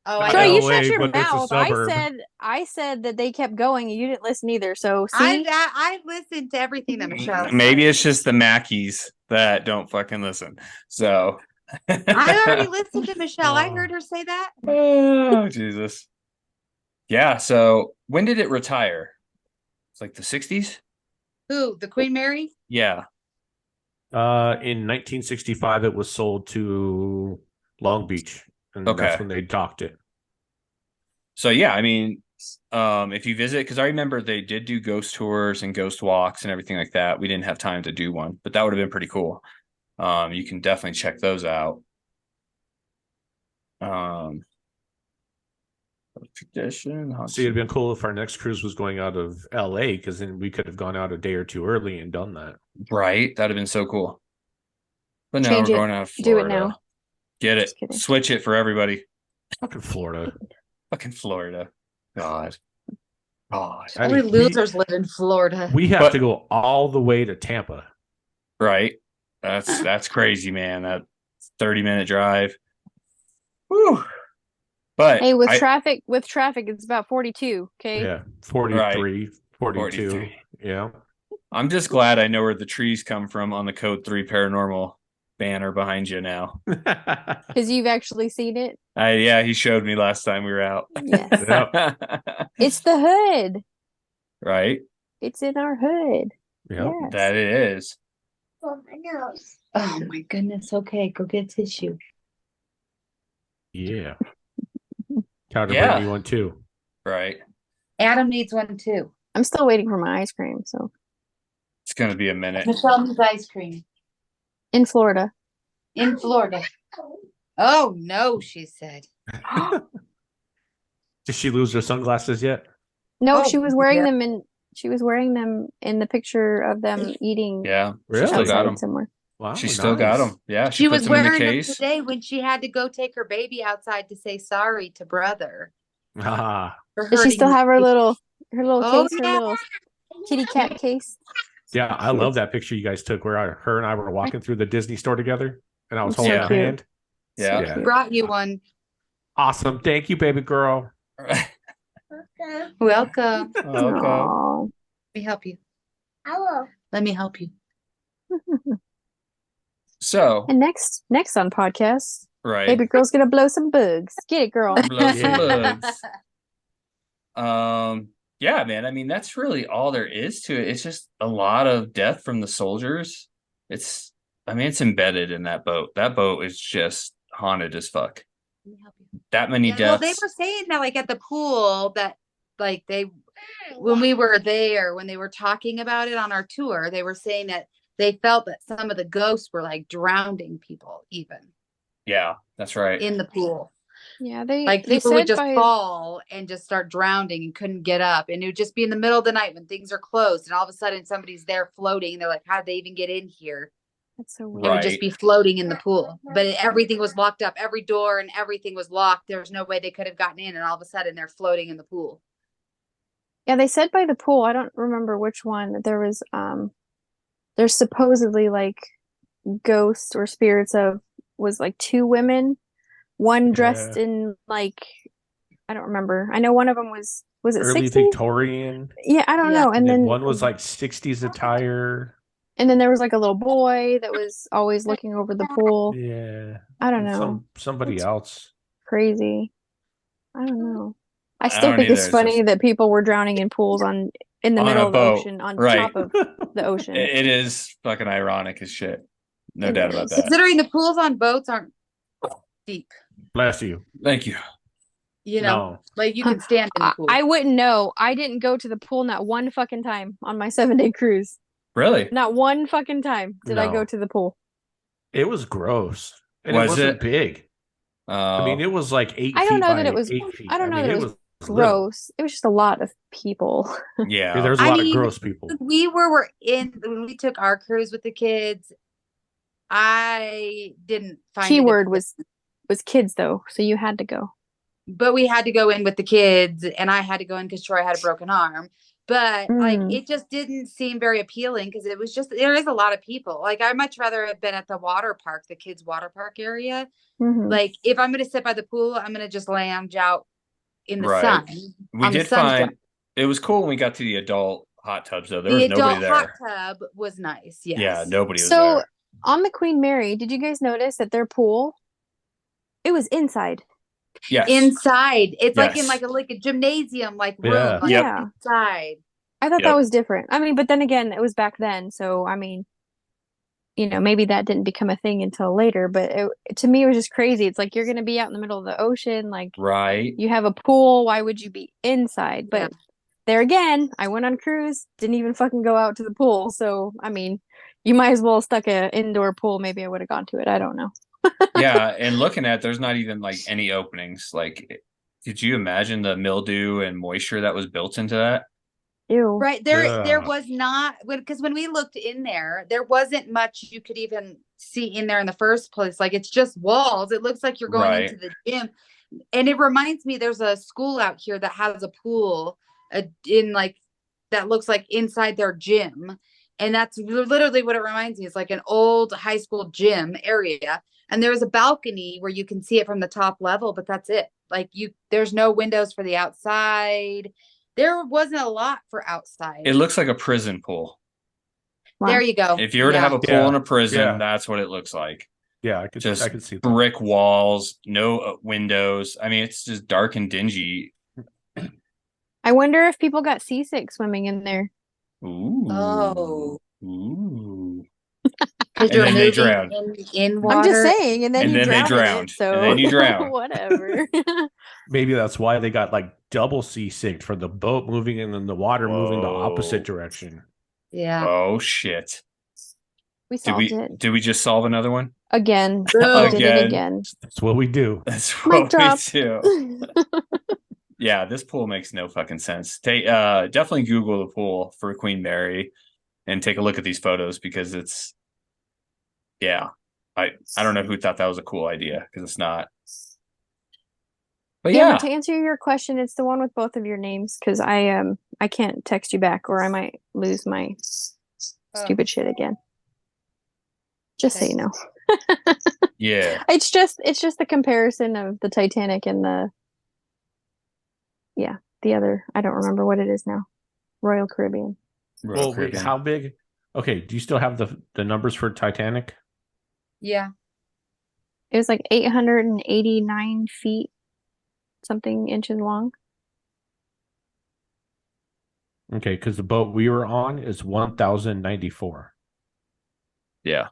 Speaker 4: Oh,
Speaker 2: Not
Speaker 4: I
Speaker 3: Troy,
Speaker 4: know.
Speaker 3: you
Speaker 2: LA,
Speaker 3: shut your
Speaker 2: but it's a
Speaker 3: mouth.
Speaker 2: suburb.
Speaker 3: I said that they kept going and you didn't listen either. So see,
Speaker 4: I listened to everything that Michelle
Speaker 1: Maybe
Speaker 4: said.
Speaker 1: it's just the Mackies that don't fucking listen. So
Speaker 4: I already listened to Michelle. I
Speaker 2: Oh.
Speaker 4: heard her say that.
Speaker 1: Oh, Jesus. Yeah, so when did it retire? It's like the 60s?
Speaker 4: Who? The Queen Mary?
Speaker 1: Yeah.
Speaker 2: In 1965, it was sold to Long Beach, and
Speaker 1: Okay.
Speaker 2: that's when they docked it.
Speaker 1: So yeah, I mean, if you visit, because I remember they did do ghost tours and ghost walks and everything like that. We didn't have time to do one, but that would have been pretty cool. You can definitely check those out. Tradition.
Speaker 2: See, it'd been cool if our next cruise was going out of LA, because then we could have gone out a day or two early and done that.
Speaker 1: Right? That'd have been so cool. But now
Speaker 3: Change
Speaker 1: we're
Speaker 3: it.
Speaker 1: going out of
Speaker 3: Do it
Speaker 1: Florida.
Speaker 3: now.
Speaker 1: Get it.
Speaker 3: Just kidding.
Speaker 1: Switch it for everybody.
Speaker 2: Fucking Florida.
Speaker 1: Fucking Florida. God.
Speaker 2: I
Speaker 4: Only
Speaker 2: mean,
Speaker 4: losers live in Florida.
Speaker 2: we have
Speaker 1: But-
Speaker 2: to go all the way to Tampa.
Speaker 1: Right? That's crazy, man. That 30-minute drive. Whew. But
Speaker 3: hey, with traffic, it's about 42. Okay.
Speaker 2: Yeah, 43, 42.
Speaker 1: 43.
Speaker 2: Yeah.
Speaker 1: I'm just glad I know where the trees come from on the Code 3 Paranormal banner behind you now.
Speaker 3: Because you've actually seen it.
Speaker 1: Yeah, he showed me last time we were out.
Speaker 3: Yes.
Speaker 2: Yep.
Speaker 3: It's the hood.
Speaker 1: Right?
Speaker 3: It's in our hood.
Speaker 2: Yep.
Speaker 3: Yes.
Speaker 1: That it is.
Speaker 5: For my nose.
Speaker 4: Oh my goodness. Okay, go get tissue.
Speaker 2: Yeah. Try to
Speaker 1: Yeah.
Speaker 2: bring me one too.
Speaker 1: Right.
Speaker 4: Adam needs one too.
Speaker 3: I'm still waiting for my ice cream. So
Speaker 1: It's going to be a minute.
Speaker 4: Michelle needs ice cream
Speaker 3: in Florida.
Speaker 4: in Florida. Oh no, she said.
Speaker 2: Did she lose her sunglasses yet?
Speaker 3: No,
Speaker 4: Oh,
Speaker 3: she was wearing
Speaker 4: yeah.
Speaker 3: them in. She was wearing them in the picture of them eating
Speaker 1: Yeah.
Speaker 2: Really?
Speaker 1: She still got
Speaker 3: outside
Speaker 1: them.
Speaker 3: somewhere.
Speaker 2: Wow.
Speaker 1: She still got
Speaker 2: nice.
Speaker 1: them. Yeah.
Speaker 4: She
Speaker 1: puts
Speaker 4: was
Speaker 1: them in the
Speaker 4: wearing them
Speaker 1: case.
Speaker 4: today when she had to go take her baby outside to say sorry to brother.
Speaker 2: Ah.
Speaker 4: for
Speaker 3: Does she still
Speaker 4: hurting
Speaker 3: have her
Speaker 4: his
Speaker 3: little
Speaker 4: Oh,
Speaker 3: case, her
Speaker 4: yeah.
Speaker 3: little kitty cat case?
Speaker 2: Yeah, I love that picture you guys took where her and I were walking through the Disney store together, and I was
Speaker 3: It's so
Speaker 2: holding her
Speaker 3: cute.
Speaker 2: hand.
Speaker 1: Yeah.
Speaker 2: Yeah.
Speaker 4: Brought you one.
Speaker 2: Awesome. Thank you, baby girl.
Speaker 5: Okay.
Speaker 4: Welcome.
Speaker 1: Okay.
Speaker 3: Aw.
Speaker 4: Let me help you.
Speaker 5: I will.
Speaker 4: Let me help you.
Speaker 1: So,
Speaker 3: And next on podcast,
Speaker 1: right.
Speaker 3: baby girl's gonna blow some bugs. Get it, girl.
Speaker 1: Blow some
Speaker 2: Yeah.
Speaker 1: bugs. Yeah, man. I mean, that's really all there is to it. It's just a lot of death from the soldiers. It's embedded in that boat. That boat is just haunted as fuck.
Speaker 4: Let me help you.
Speaker 1: That many
Speaker 4: Yeah, well,
Speaker 1: deaths.
Speaker 4: they were saying that like at the pool that like when we were there, when they were talking about it on our tour, they were saying that they felt that some of the ghosts were like drowning people even
Speaker 1: Yeah, that's right.
Speaker 4: in the pool.
Speaker 3: Yeah,
Speaker 4: Like
Speaker 3: they
Speaker 4: people would
Speaker 3: said
Speaker 4: just
Speaker 3: by
Speaker 4: fall and just start drowning and couldn't get up. And it would just be in the middle of the night when things are closed and all of a sudden somebody's there floating. And they're like, how did they even get in here?
Speaker 3: that's so weird.
Speaker 4: They would
Speaker 1: Right.
Speaker 4: just be floating in the pool. But everything was locked up. Every door and everything was locked. There was no way they could have gotten in. And all of a sudden they're floating in the pool.
Speaker 3: Yeah, they said by the pool. I don't remember which one. There was there's supposedly like ghosts or spirits of was like two women, one dressed
Speaker 2: Yeah.
Speaker 3: in like I don't remember. I know one of them was it
Speaker 2: Early
Speaker 3: 60s?
Speaker 2: Victorian.
Speaker 3: Yeah, I don't
Speaker 4: Yeah.
Speaker 3: know.
Speaker 2: And then one was like 60s attire.
Speaker 3: And then there was like a little boy that was always looking over the pool.
Speaker 2: Yeah.
Speaker 3: I don't
Speaker 2: And
Speaker 3: know.
Speaker 2: somebody
Speaker 3: It's
Speaker 2: else.
Speaker 3: crazy. I don't know. I
Speaker 1: I
Speaker 3: still
Speaker 1: don't
Speaker 3: think
Speaker 1: either.
Speaker 3: it's
Speaker 1: It's
Speaker 3: funny
Speaker 1: just
Speaker 3: that people were drowning in pools in the
Speaker 1: on
Speaker 3: middle
Speaker 1: a
Speaker 3: of the
Speaker 1: boat.
Speaker 3: ocean, on
Speaker 1: Right.
Speaker 3: top of the ocean.
Speaker 1: It is fucking ironic as shit. No
Speaker 3: It
Speaker 1: doubt about
Speaker 3: is.
Speaker 1: that.
Speaker 4: Considering the pools on boats aren't deep,
Speaker 2: Bless you.
Speaker 1: Thank you.
Speaker 4: you know,
Speaker 2: No.
Speaker 4: like you can stand in the pool.
Speaker 3: I wouldn't know. I didn't go to the pool not one fucking time on my 7-day cruise.
Speaker 1: Really?
Speaker 3: Not one fucking time did I go
Speaker 2: No.
Speaker 3: to the pool.
Speaker 2: It was gross. And it
Speaker 1: Was
Speaker 2: wasn't
Speaker 1: it?
Speaker 2: big. I mean, it was like 8
Speaker 3: I don't
Speaker 2: feet
Speaker 3: know that
Speaker 2: by
Speaker 3: it was
Speaker 2: 8 feet.
Speaker 3: I don't know
Speaker 2: mean,
Speaker 3: that it
Speaker 2: it
Speaker 3: was
Speaker 2: little.
Speaker 3: gross. It was just a lot of people.
Speaker 2: Yeah,
Speaker 1: Yeah.
Speaker 2: there's a
Speaker 4: I
Speaker 2: lot of
Speaker 4: mean,
Speaker 2: gross people.
Speaker 4: when we took our cruise with the kids, I didn't find
Speaker 3: Keyword
Speaker 4: it,
Speaker 3: was kids though, so you had to go.
Speaker 4: but we had to go in with the kids, and I had to go in because Troy had a broken arm. But like,
Speaker 3: Mm.
Speaker 4: it just didn't seem very appealing because it was just there is a lot of people. Like, I'd much rather have been at the water park, the kids' water park area.
Speaker 3: Mhm.
Speaker 4: Like, if I'm gonna sit by the pool, I'm gonna just lounge out in the
Speaker 1: Right.
Speaker 4: sun.
Speaker 1: We
Speaker 4: on the
Speaker 1: did
Speaker 4: sunshine.
Speaker 1: find it was cool when we got to the adult hot tubs though. There
Speaker 4: The
Speaker 1: was nobody
Speaker 4: adult hot
Speaker 1: there.
Speaker 4: tub was nice. Yes.
Speaker 1: Yeah, nobody was
Speaker 3: So
Speaker 1: there.
Speaker 3: on the Queen Mary, did you guys notice that their pool, it was inside?
Speaker 1: Yes.
Speaker 4: Inside. It's like in
Speaker 1: Yes.
Speaker 4: like a gymnasium like
Speaker 2: Yeah.
Speaker 4: room. Like
Speaker 3: Yeah.
Speaker 4: inside.
Speaker 3: I thought
Speaker 1: Yep.
Speaker 3: that was different. I mean, but then again, it was back then, so I mean, maybe that didn't become a thing until later, but to me it was just crazy. It's like you're going to be out in the middle of the ocean, like
Speaker 1: Right.
Speaker 3: you have a pool, why would you be inside? But
Speaker 4: Yeah.
Speaker 3: there again, I went on a cruise, didn't even fucking go out to the pool. So, I mean, you might as well have stuck an indoor pool. Maybe I would have gone to it. I don't know.
Speaker 1: Yeah, and looking at there's not even like any openings. Like, could you imagine the mildew and moisture that was built into that?
Speaker 3: Ew.
Speaker 4: Right. There
Speaker 2: Ugh.
Speaker 4: was not because when we looked in there wasn't much you could even see in there in the first place. Like it's just walls. It looks like you're going
Speaker 1: Right.
Speaker 4: into the gym. And it reminds me there's a school out here that has a pool in like that looks like inside their gym. And that's literally what it reminds me. It's like an old high school gym area. And there's a balcony where you can see it from the top level, but that's it. Like there's no windows for the outside. There wasn't a lot for outside.
Speaker 1: It looks like a prison pool.
Speaker 3: Wow.
Speaker 4: There you go.
Speaker 1: If you were to
Speaker 4: Yeah.
Speaker 1: have a pool
Speaker 2: Yeah.
Speaker 1: in a prison,
Speaker 2: Yeah.
Speaker 1: that's what it looks like.
Speaker 2: Yeah, I
Speaker 1: Just
Speaker 2: could see that.
Speaker 1: brick walls, no windows. I mean, it's just dark and dingy.
Speaker 3: I wonder if people got seasick swimming in there.
Speaker 1: Ooh.
Speaker 4: Oh.
Speaker 1: Ooh.
Speaker 4: Because
Speaker 1: And
Speaker 4: you're
Speaker 1: then they
Speaker 4: moving
Speaker 1: drowned.
Speaker 4: in water.
Speaker 3: I'm just saying, and then
Speaker 1: And
Speaker 3: you
Speaker 1: then they
Speaker 3: drown in
Speaker 1: drowned.
Speaker 3: it, so
Speaker 1: And then you drown.
Speaker 3: whatever.
Speaker 2: Maybe that's why they got like double seasick for the boat moving and then the water moving the opposite
Speaker 1: Whoa.
Speaker 2: direction.
Speaker 4: Yeah.
Speaker 1: Oh shit.
Speaker 3: We
Speaker 1: Did
Speaker 3: solved it
Speaker 1: we just solve another one?
Speaker 3: again.
Speaker 4: Boom.
Speaker 3: We did it again.
Speaker 2: That's what we do.
Speaker 1: That's
Speaker 3: Mic
Speaker 1: what we
Speaker 3: drop.
Speaker 1: do. Yeah, this pool makes no fucking sense. Definitely Google the pool for Queen Mary and take a look at these photos because it's I don't know who thought that was a cool idea because it's not. But
Speaker 3: Yeah,
Speaker 1: yeah,
Speaker 3: but to answer your question, it's the one with both of your names because I can't text you back or I might lose my stupid shit again. Just so you know.
Speaker 1: yeah.
Speaker 3: It's just the comparison of the Titanic and the other, I don't remember what it is now. Royal Caribbean.
Speaker 1: Royal
Speaker 2: Well, wait,
Speaker 1: Caribbean.
Speaker 2: how big? Okay, do you still have the numbers for Titanic?
Speaker 4: Yeah.
Speaker 3: It was like 889 feet, something inches long.
Speaker 2: Okay, because the boat we were on is 1,094.
Speaker 1: Yeah,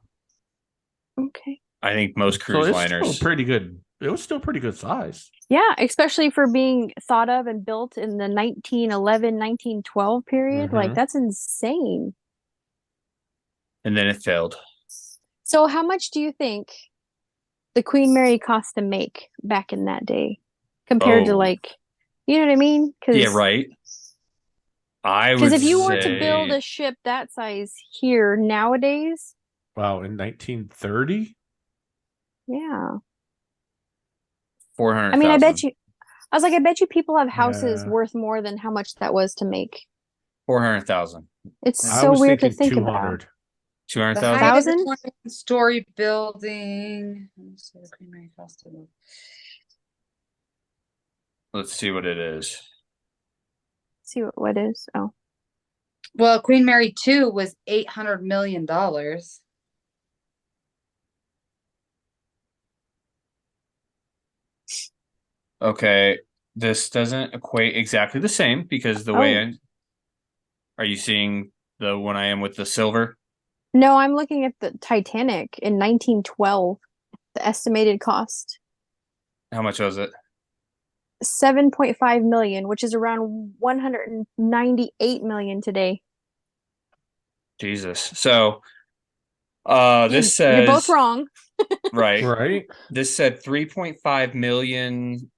Speaker 3: Okay.
Speaker 1: I think most
Speaker 2: So
Speaker 1: cruise
Speaker 2: it's
Speaker 1: liners.
Speaker 2: still pretty good. It was still pretty good size.
Speaker 3: Yeah, especially for being thought of and built in the 1911, 1912 period. Like,
Speaker 2: Mhm.
Speaker 3: that's insane.
Speaker 1: And then it failed.
Speaker 3: So how much do you think the Queen Mary cost to make back in that day compared to
Speaker 1: Oh.
Speaker 3: like, you know what I mean?
Speaker 1: Yeah, right. I
Speaker 3: Because
Speaker 1: would
Speaker 3: if you were to build
Speaker 1: say
Speaker 3: a ship that size here nowadays,
Speaker 2: Wow, in 1930?
Speaker 3: yeah.
Speaker 1: 400,000.
Speaker 3: I mean, I bet you people have houses
Speaker 2: Yeah.
Speaker 3: worth more than how much that was to make.
Speaker 1: 400,000.
Speaker 3: It's
Speaker 2: I
Speaker 3: so
Speaker 2: was
Speaker 3: weird to
Speaker 2: thinking
Speaker 3: think about.
Speaker 2: 200.
Speaker 4: The
Speaker 1: 200,000.
Speaker 4: height of the
Speaker 3: 1,000?
Speaker 4: 20-story building. Let me see the Queen Mary cost to
Speaker 1: Let's see what it is.
Speaker 3: See what is. Oh,
Speaker 4: Well, Queen Mary 2 was $800 million.
Speaker 1: Okay, this doesn't equate exactly the same because the way
Speaker 3: Oh.
Speaker 1: are you seeing the one I am with the silver?
Speaker 3: No, I'm looking at the Titanic in 1912. The estimated cost
Speaker 1: How much was it?
Speaker 3: 7.5 million, which is around 198 million today.
Speaker 1: Jesus. So, this
Speaker 3: You're both
Speaker 1: says
Speaker 3: wrong.
Speaker 1: right.
Speaker 2: Right.
Speaker 1: This said 3.5 million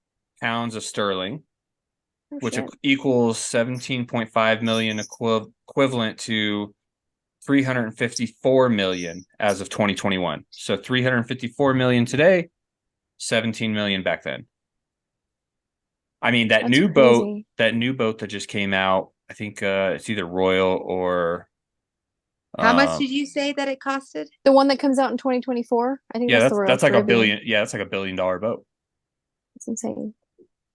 Speaker 1: pounds of sterling,
Speaker 3: Oh,
Speaker 1: which
Speaker 3: shit.
Speaker 1: equals 17.5 million equivalent to 354 million as of 2021. So 354 million today, 17 million back then. I mean,
Speaker 3: That's crazy.
Speaker 1: that new boat that just came out, I think it's either Royal or
Speaker 4: How much did you say that it costed?
Speaker 3: The one that comes out in 2024, I think
Speaker 1: yeah,
Speaker 3: that's the Royal
Speaker 1: that's like
Speaker 3: Caribbean.
Speaker 1: $1 billion. Yeah, that's like $1 billion boat.
Speaker 3: It's insane.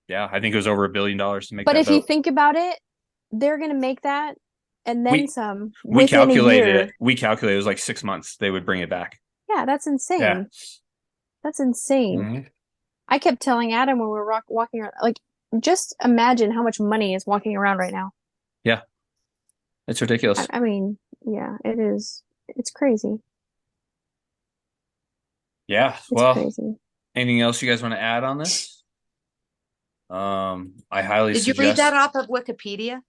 Speaker 1: Yeah, I think it was over $1 billion to make
Speaker 3: But
Speaker 1: that
Speaker 3: if you
Speaker 1: boat.
Speaker 3: think about it, they're gonna make that and then
Speaker 1: We
Speaker 3: some
Speaker 1: we
Speaker 3: within a
Speaker 1: calculated
Speaker 3: year.
Speaker 1: it. We calculated it was like 6 months they would bring it back.
Speaker 3: Yeah, that's insane.
Speaker 1: Yeah.
Speaker 3: That's insane.
Speaker 1: Mhm.
Speaker 3: I kept telling Adam when we were walking around, like, just imagine how much money is walking around right now.
Speaker 1: Yeah. It's ridiculous.
Speaker 3: I mean, yeah, it is. It's crazy.
Speaker 1: Yeah.
Speaker 3: It's
Speaker 1: Well,
Speaker 3: crazy.
Speaker 1: anything else you guys want to add on this? I highly
Speaker 4: Did you read
Speaker 1: suggest.
Speaker 4: that off of Wikipedia?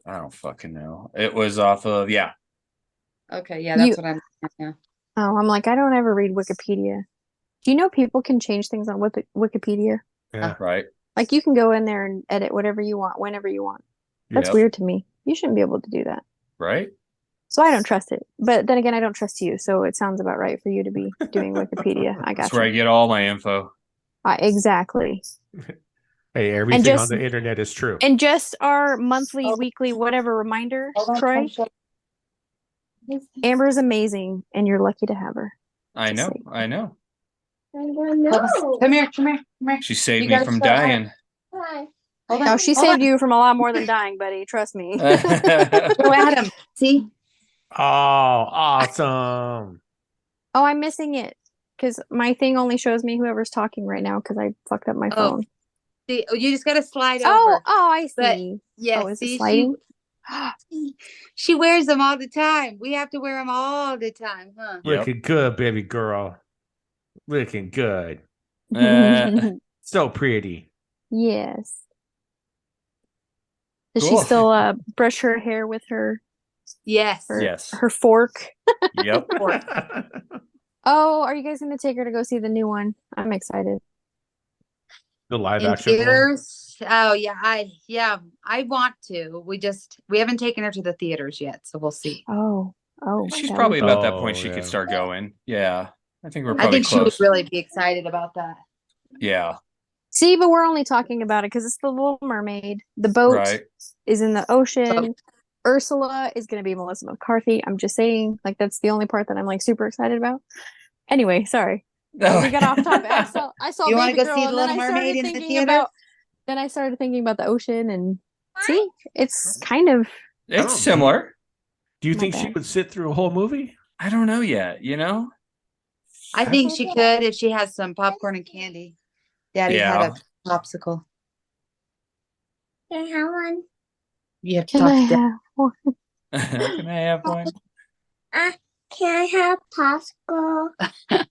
Speaker 1: I don't fucking know. It was off of
Speaker 4: Okay, yeah, that's
Speaker 3: You,
Speaker 4: what I'm. Yeah.
Speaker 3: oh, I'm like, I don't ever read Wikipedia. Do you know people can change things on Wikipedia?
Speaker 2: Yeah.
Speaker 1: right.
Speaker 3: Like, you can go in there and edit whatever you want, whenever you want. That's
Speaker 1: Yep.
Speaker 3: weird to me. You shouldn't be able to do that.
Speaker 1: Right.
Speaker 3: So I don't trust it. But then again, I don't trust you. So it sounds about right for you to be doing Wikipedia. I
Speaker 1: That's
Speaker 3: got
Speaker 1: where I
Speaker 3: you.
Speaker 1: get all my info.
Speaker 3: Exactly.
Speaker 2: Hey,
Speaker 3: And
Speaker 2: everything on the internet is true.
Speaker 3: and just our monthly,
Speaker 4: Oh.
Speaker 3: weekly, whatever reminder,
Speaker 4: Hold on,
Speaker 3: Troy,
Speaker 4: Troy.
Speaker 3: Amber is amazing, and you're lucky to have her.
Speaker 1: I
Speaker 3: Just
Speaker 1: know.
Speaker 3: saying.
Speaker 1: I know.
Speaker 4: Come here, come here, come here.
Speaker 1: She saved
Speaker 4: You
Speaker 1: me
Speaker 4: gotta
Speaker 1: from
Speaker 4: show her.
Speaker 1: dying.
Speaker 4: Hold on.
Speaker 3: No, she
Speaker 4: hold
Speaker 3: saved
Speaker 4: on.
Speaker 3: you from a lot more than dying, buddy. Trust me.
Speaker 4: Show Adam. See?
Speaker 2: Oh, awesome.
Speaker 3: Oh, I'm missing it because my thing only shows me whoever's talking right now because I fucked up my
Speaker 4: Oh,
Speaker 3: phone.
Speaker 4: see, you just gotta slide
Speaker 3: Oh,
Speaker 4: over.
Speaker 3: I
Speaker 4: But
Speaker 3: see.
Speaker 4: yeah,
Speaker 3: Oh, is it
Speaker 4: see,
Speaker 3: sliding?
Speaker 4: she wears them all the time. We have to wear them all the time, huh?
Speaker 1: Yep.
Speaker 2: Looking good, baby girl. Looking good. So pretty.
Speaker 3: Yes. Does she
Speaker 1: Cool.
Speaker 3: still brush her hair with her
Speaker 4: Yes.
Speaker 1: Yes.
Speaker 3: her fork?
Speaker 1: Yep.
Speaker 3: Oh, are you guys gonna take her to go see the new one? I'm excited.
Speaker 2: The live
Speaker 4: In
Speaker 2: action one.
Speaker 4: theaters? Oh yeah, I want to. We haven't taken her to the theaters yet, so we'll see.
Speaker 3: Oh,
Speaker 1: She's
Speaker 3: that
Speaker 1: probably
Speaker 3: would be-
Speaker 1: about that point
Speaker 2: Oh,
Speaker 1: she could
Speaker 2: yeah.
Speaker 1: start going. Yeah. I think we're
Speaker 4: I
Speaker 1: probably
Speaker 4: think she would
Speaker 1: close.
Speaker 4: really be excited about that.
Speaker 1: Yeah.
Speaker 3: See, but we're only talking about it because it's the Little Mermaid. The boat
Speaker 1: Right.
Speaker 3: is in the ocean. Ursula is gonna be Melissa McCarthy. I'm just saying, like, that's the only part that I'm like super excited about. Anyway, sorry. We got off topic. I saw
Speaker 4: You wanna
Speaker 3: Baby
Speaker 4: go
Speaker 3: Girl,
Speaker 4: see The
Speaker 3: and then
Speaker 4: Little
Speaker 3: I
Speaker 4: Mermaid
Speaker 3: started
Speaker 4: in the
Speaker 3: thinking
Speaker 4: theater?
Speaker 3: about. Then I started thinking about the ocean, and see, it's kind of
Speaker 1: It's similar.
Speaker 2: Do you
Speaker 3: Not
Speaker 2: think she
Speaker 3: bad.
Speaker 2: would sit through a whole movie?
Speaker 1: I don't know yet, you know?
Speaker 4: I think she could if she has some popcorn and candy. Daddy had a popsicle.
Speaker 5: Can I have one?
Speaker 4: You have to
Speaker 3: Can
Speaker 4: talk
Speaker 3: I
Speaker 4: to Dad.
Speaker 3: have one?
Speaker 1: Can I have one?
Speaker 5: Can I have popsicle?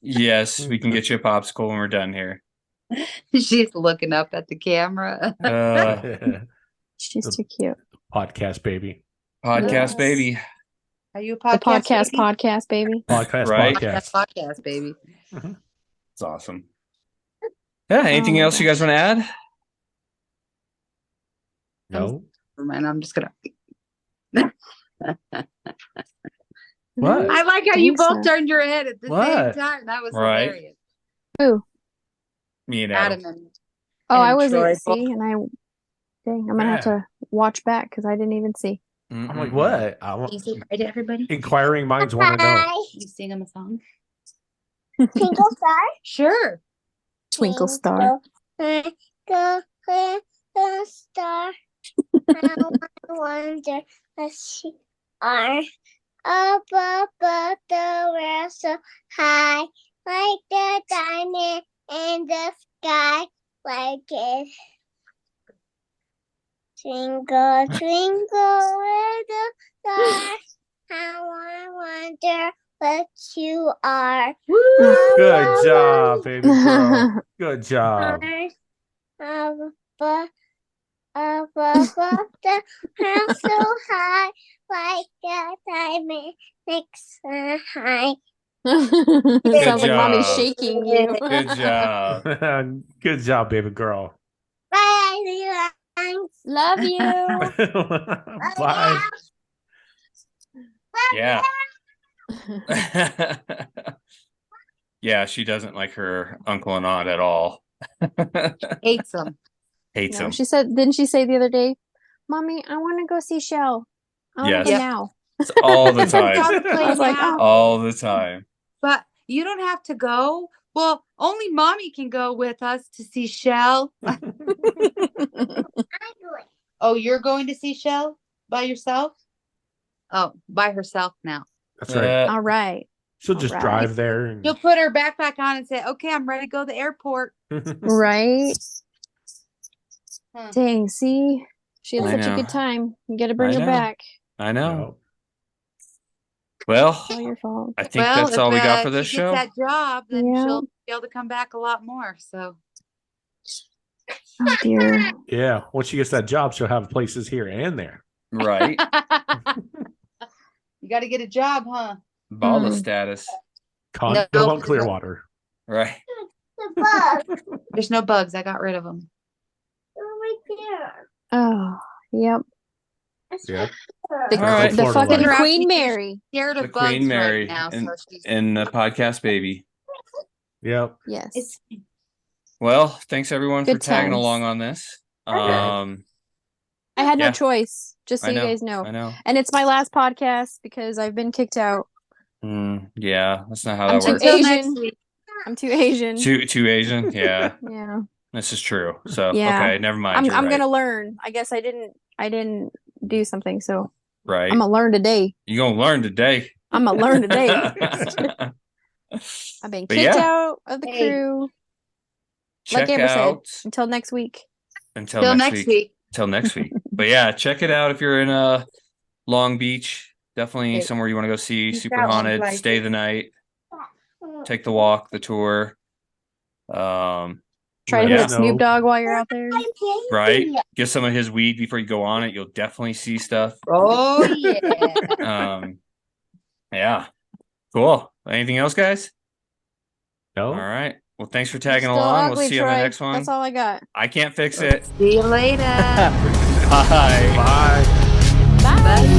Speaker 1: Yes, we can get you a popsicle when we're done here.
Speaker 4: She's looking up at the camera.
Speaker 3: She's too cute.
Speaker 2: Podcast baby.
Speaker 1: Podcast
Speaker 3: Yes.
Speaker 1: baby.
Speaker 4: Are you a
Speaker 3: The
Speaker 4: podcast?
Speaker 3: podcast, baby.
Speaker 2: Podcast,
Speaker 1: Right?
Speaker 2: podcast.
Speaker 4: Podcast, baby.
Speaker 1: It's awesome. Yeah, anything
Speaker 3: my
Speaker 1: else you guys
Speaker 3: gosh.
Speaker 1: want to add?
Speaker 2: No.
Speaker 4: Man, I'm just gonna.
Speaker 2: What?
Speaker 4: I like how you both turned your head at the same
Speaker 2: What?
Speaker 4: time. That was
Speaker 1: Right.
Speaker 4: hilarious.
Speaker 3: Who?
Speaker 1: Me and Adam.
Speaker 4: Adam and
Speaker 3: Oh, I
Speaker 4: and
Speaker 3: wasn't
Speaker 4: Troy
Speaker 3: see, and dang, I'm gonna have to watch back because I didn't even see.
Speaker 2: I'm like, what? I
Speaker 4: Can
Speaker 2: want,
Speaker 4: you say hi to everybody?
Speaker 2: inquiring minds want to know.
Speaker 5: Bye.
Speaker 4: You sing them a song?
Speaker 5: Twinkle star.
Speaker 4: Sure.
Speaker 3: Twinkle star.
Speaker 5: Twinkle, the star. How I wonder what she are. Up above the world so high, like the diamond in the sky, like it. Twinkle, twinkle, little star, how I wonder what you are.
Speaker 3: Woo!
Speaker 2: Good job, baby girl. Good job.
Speaker 5: Up above the world so high, like the diamond next high.
Speaker 3: Sounds like mommy's
Speaker 1: job.
Speaker 3: shaking you.
Speaker 1: Good job.
Speaker 2: Good job, baby girl.
Speaker 5: Bye, everyone.
Speaker 3: Love you.
Speaker 2: Bye.
Speaker 1: Yeah. Yeah, she doesn't like her uncle and aunt at all.
Speaker 4: Hates them.
Speaker 1: Hates
Speaker 3: No,
Speaker 1: them.
Speaker 3: she said, didn't she say the other day, Mommy, I want to go see Shell. I want to
Speaker 1: Yes.
Speaker 3: go
Speaker 4: Yep.
Speaker 3: now.
Speaker 1: It's all the time.
Speaker 3: I was like, oh.
Speaker 1: All the time.
Speaker 4: But you don't have to go. Well, only mommy can go with us to see Shell. Oh, you're going to see Shell by yourself? Oh, by herself now.
Speaker 2: That's right.
Speaker 3: All right.
Speaker 2: She'll just
Speaker 3: Alright.
Speaker 2: drive there. And...
Speaker 4: She'll put her backpack on and say, okay, I'm ready to go to the airport.
Speaker 3: Right.
Speaker 4: Huh.
Speaker 3: Dang, see? She had
Speaker 1: I
Speaker 3: such
Speaker 1: know.
Speaker 3: a good time. You got to bring
Speaker 1: I
Speaker 3: her
Speaker 1: know.
Speaker 3: back.
Speaker 1: I know.
Speaker 2: No.
Speaker 3: It's
Speaker 1: Well,
Speaker 3: all your fault.
Speaker 1: I think that's all we got for this
Speaker 4: she gets
Speaker 1: show.
Speaker 4: that job, then
Speaker 3: Yeah.
Speaker 4: she'll be able to come back a lot more. So
Speaker 3: Oh, dear.
Speaker 2: Yeah. Once she gets that job, she'll have places here and there.
Speaker 1: Right.
Speaker 4: you got to get a job, huh?
Speaker 1: Bala
Speaker 3: Hmm.
Speaker 1: status.
Speaker 2: Condo
Speaker 4: No.
Speaker 2: Mount Clearwater.
Speaker 1: Right.
Speaker 5: The bug.
Speaker 4: There's no bugs. I got rid of them.
Speaker 5: They're right there.
Speaker 3: Oh, yep.
Speaker 2: Yeah.
Speaker 3: The,
Speaker 1: All right.
Speaker 3: the
Speaker 2: Florida
Speaker 3: fucking
Speaker 2: weather.
Speaker 3: Queen Mary.
Speaker 4: Scared
Speaker 1: The
Speaker 4: of bugs
Speaker 1: Queen Mary
Speaker 4: right now.
Speaker 1: and,
Speaker 4: So she's
Speaker 1: and the podcast baby.
Speaker 2: Yep.
Speaker 3: Yes.
Speaker 4: it's
Speaker 1: Well, thanks everyone for
Speaker 3: Good
Speaker 1: tagging
Speaker 3: times.
Speaker 1: along on this.
Speaker 3: I had
Speaker 1: yeah.
Speaker 3: no choice, just so
Speaker 1: I
Speaker 3: you
Speaker 1: know.
Speaker 3: guys know.
Speaker 1: I know.
Speaker 3: And it's my last podcast because I've been kicked out.
Speaker 1: Yeah, that's not how
Speaker 3: I'm
Speaker 1: that
Speaker 3: too
Speaker 1: works.
Speaker 4: until
Speaker 3: Asian.
Speaker 4: next week.
Speaker 3: I'm too Asian.
Speaker 1: Too Asian. Yeah,
Speaker 3: Yeah.
Speaker 1: this is true. So
Speaker 3: Yeah.
Speaker 1: okay, never mind.
Speaker 3: I'm
Speaker 1: You're
Speaker 3: I'm
Speaker 1: right.
Speaker 3: gonna learn. I guess I didn't do something, so
Speaker 1: Right.
Speaker 3: I'm gonna learn today.
Speaker 1: You're gonna learn today.
Speaker 3: I'm gonna learn today. I've been
Speaker 1: But
Speaker 3: kicked
Speaker 1: yeah.
Speaker 3: out of the
Speaker 4: Hey.
Speaker 3: crew.
Speaker 1: Check
Speaker 3: Like Amber
Speaker 1: out
Speaker 3: said, until next week.
Speaker 1: until
Speaker 4: Till
Speaker 1: next
Speaker 4: next
Speaker 1: week.
Speaker 4: week.
Speaker 1: Till next week. But yeah, check it out if you're in Long Beach. Definitely
Speaker 4: Hey.
Speaker 1: somewhere you want to go see.
Speaker 4: You've
Speaker 1: Super
Speaker 4: got one
Speaker 1: haunted.
Speaker 4: place.
Speaker 1: Stay the night. Take the walk, the tour.
Speaker 3: Try to
Speaker 2: Let
Speaker 3: hit
Speaker 2: us
Speaker 3: up Snoop
Speaker 2: know.
Speaker 3: Dogg while you're out there.
Speaker 1: Right. Get some of his weed before you go on it. You'll definitely see stuff.
Speaker 4: Oh yeah.
Speaker 1: Yeah. Cool. Anything else, guys?
Speaker 2: No.
Speaker 1: All right. Well, thanks for
Speaker 3: You're
Speaker 1: tagging
Speaker 3: still
Speaker 1: along.
Speaker 3: ugly,
Speaker 1: We'll see you on
Speaker 3: Troy.
Speaker 1: the next one.
Speaker 3: That's all I got.
Speaker 1: I can't fix it.
Speaker 4: See you later.
Speaker 1: Bye.
Speaker 2: Bye.
Speaker 3: Bye.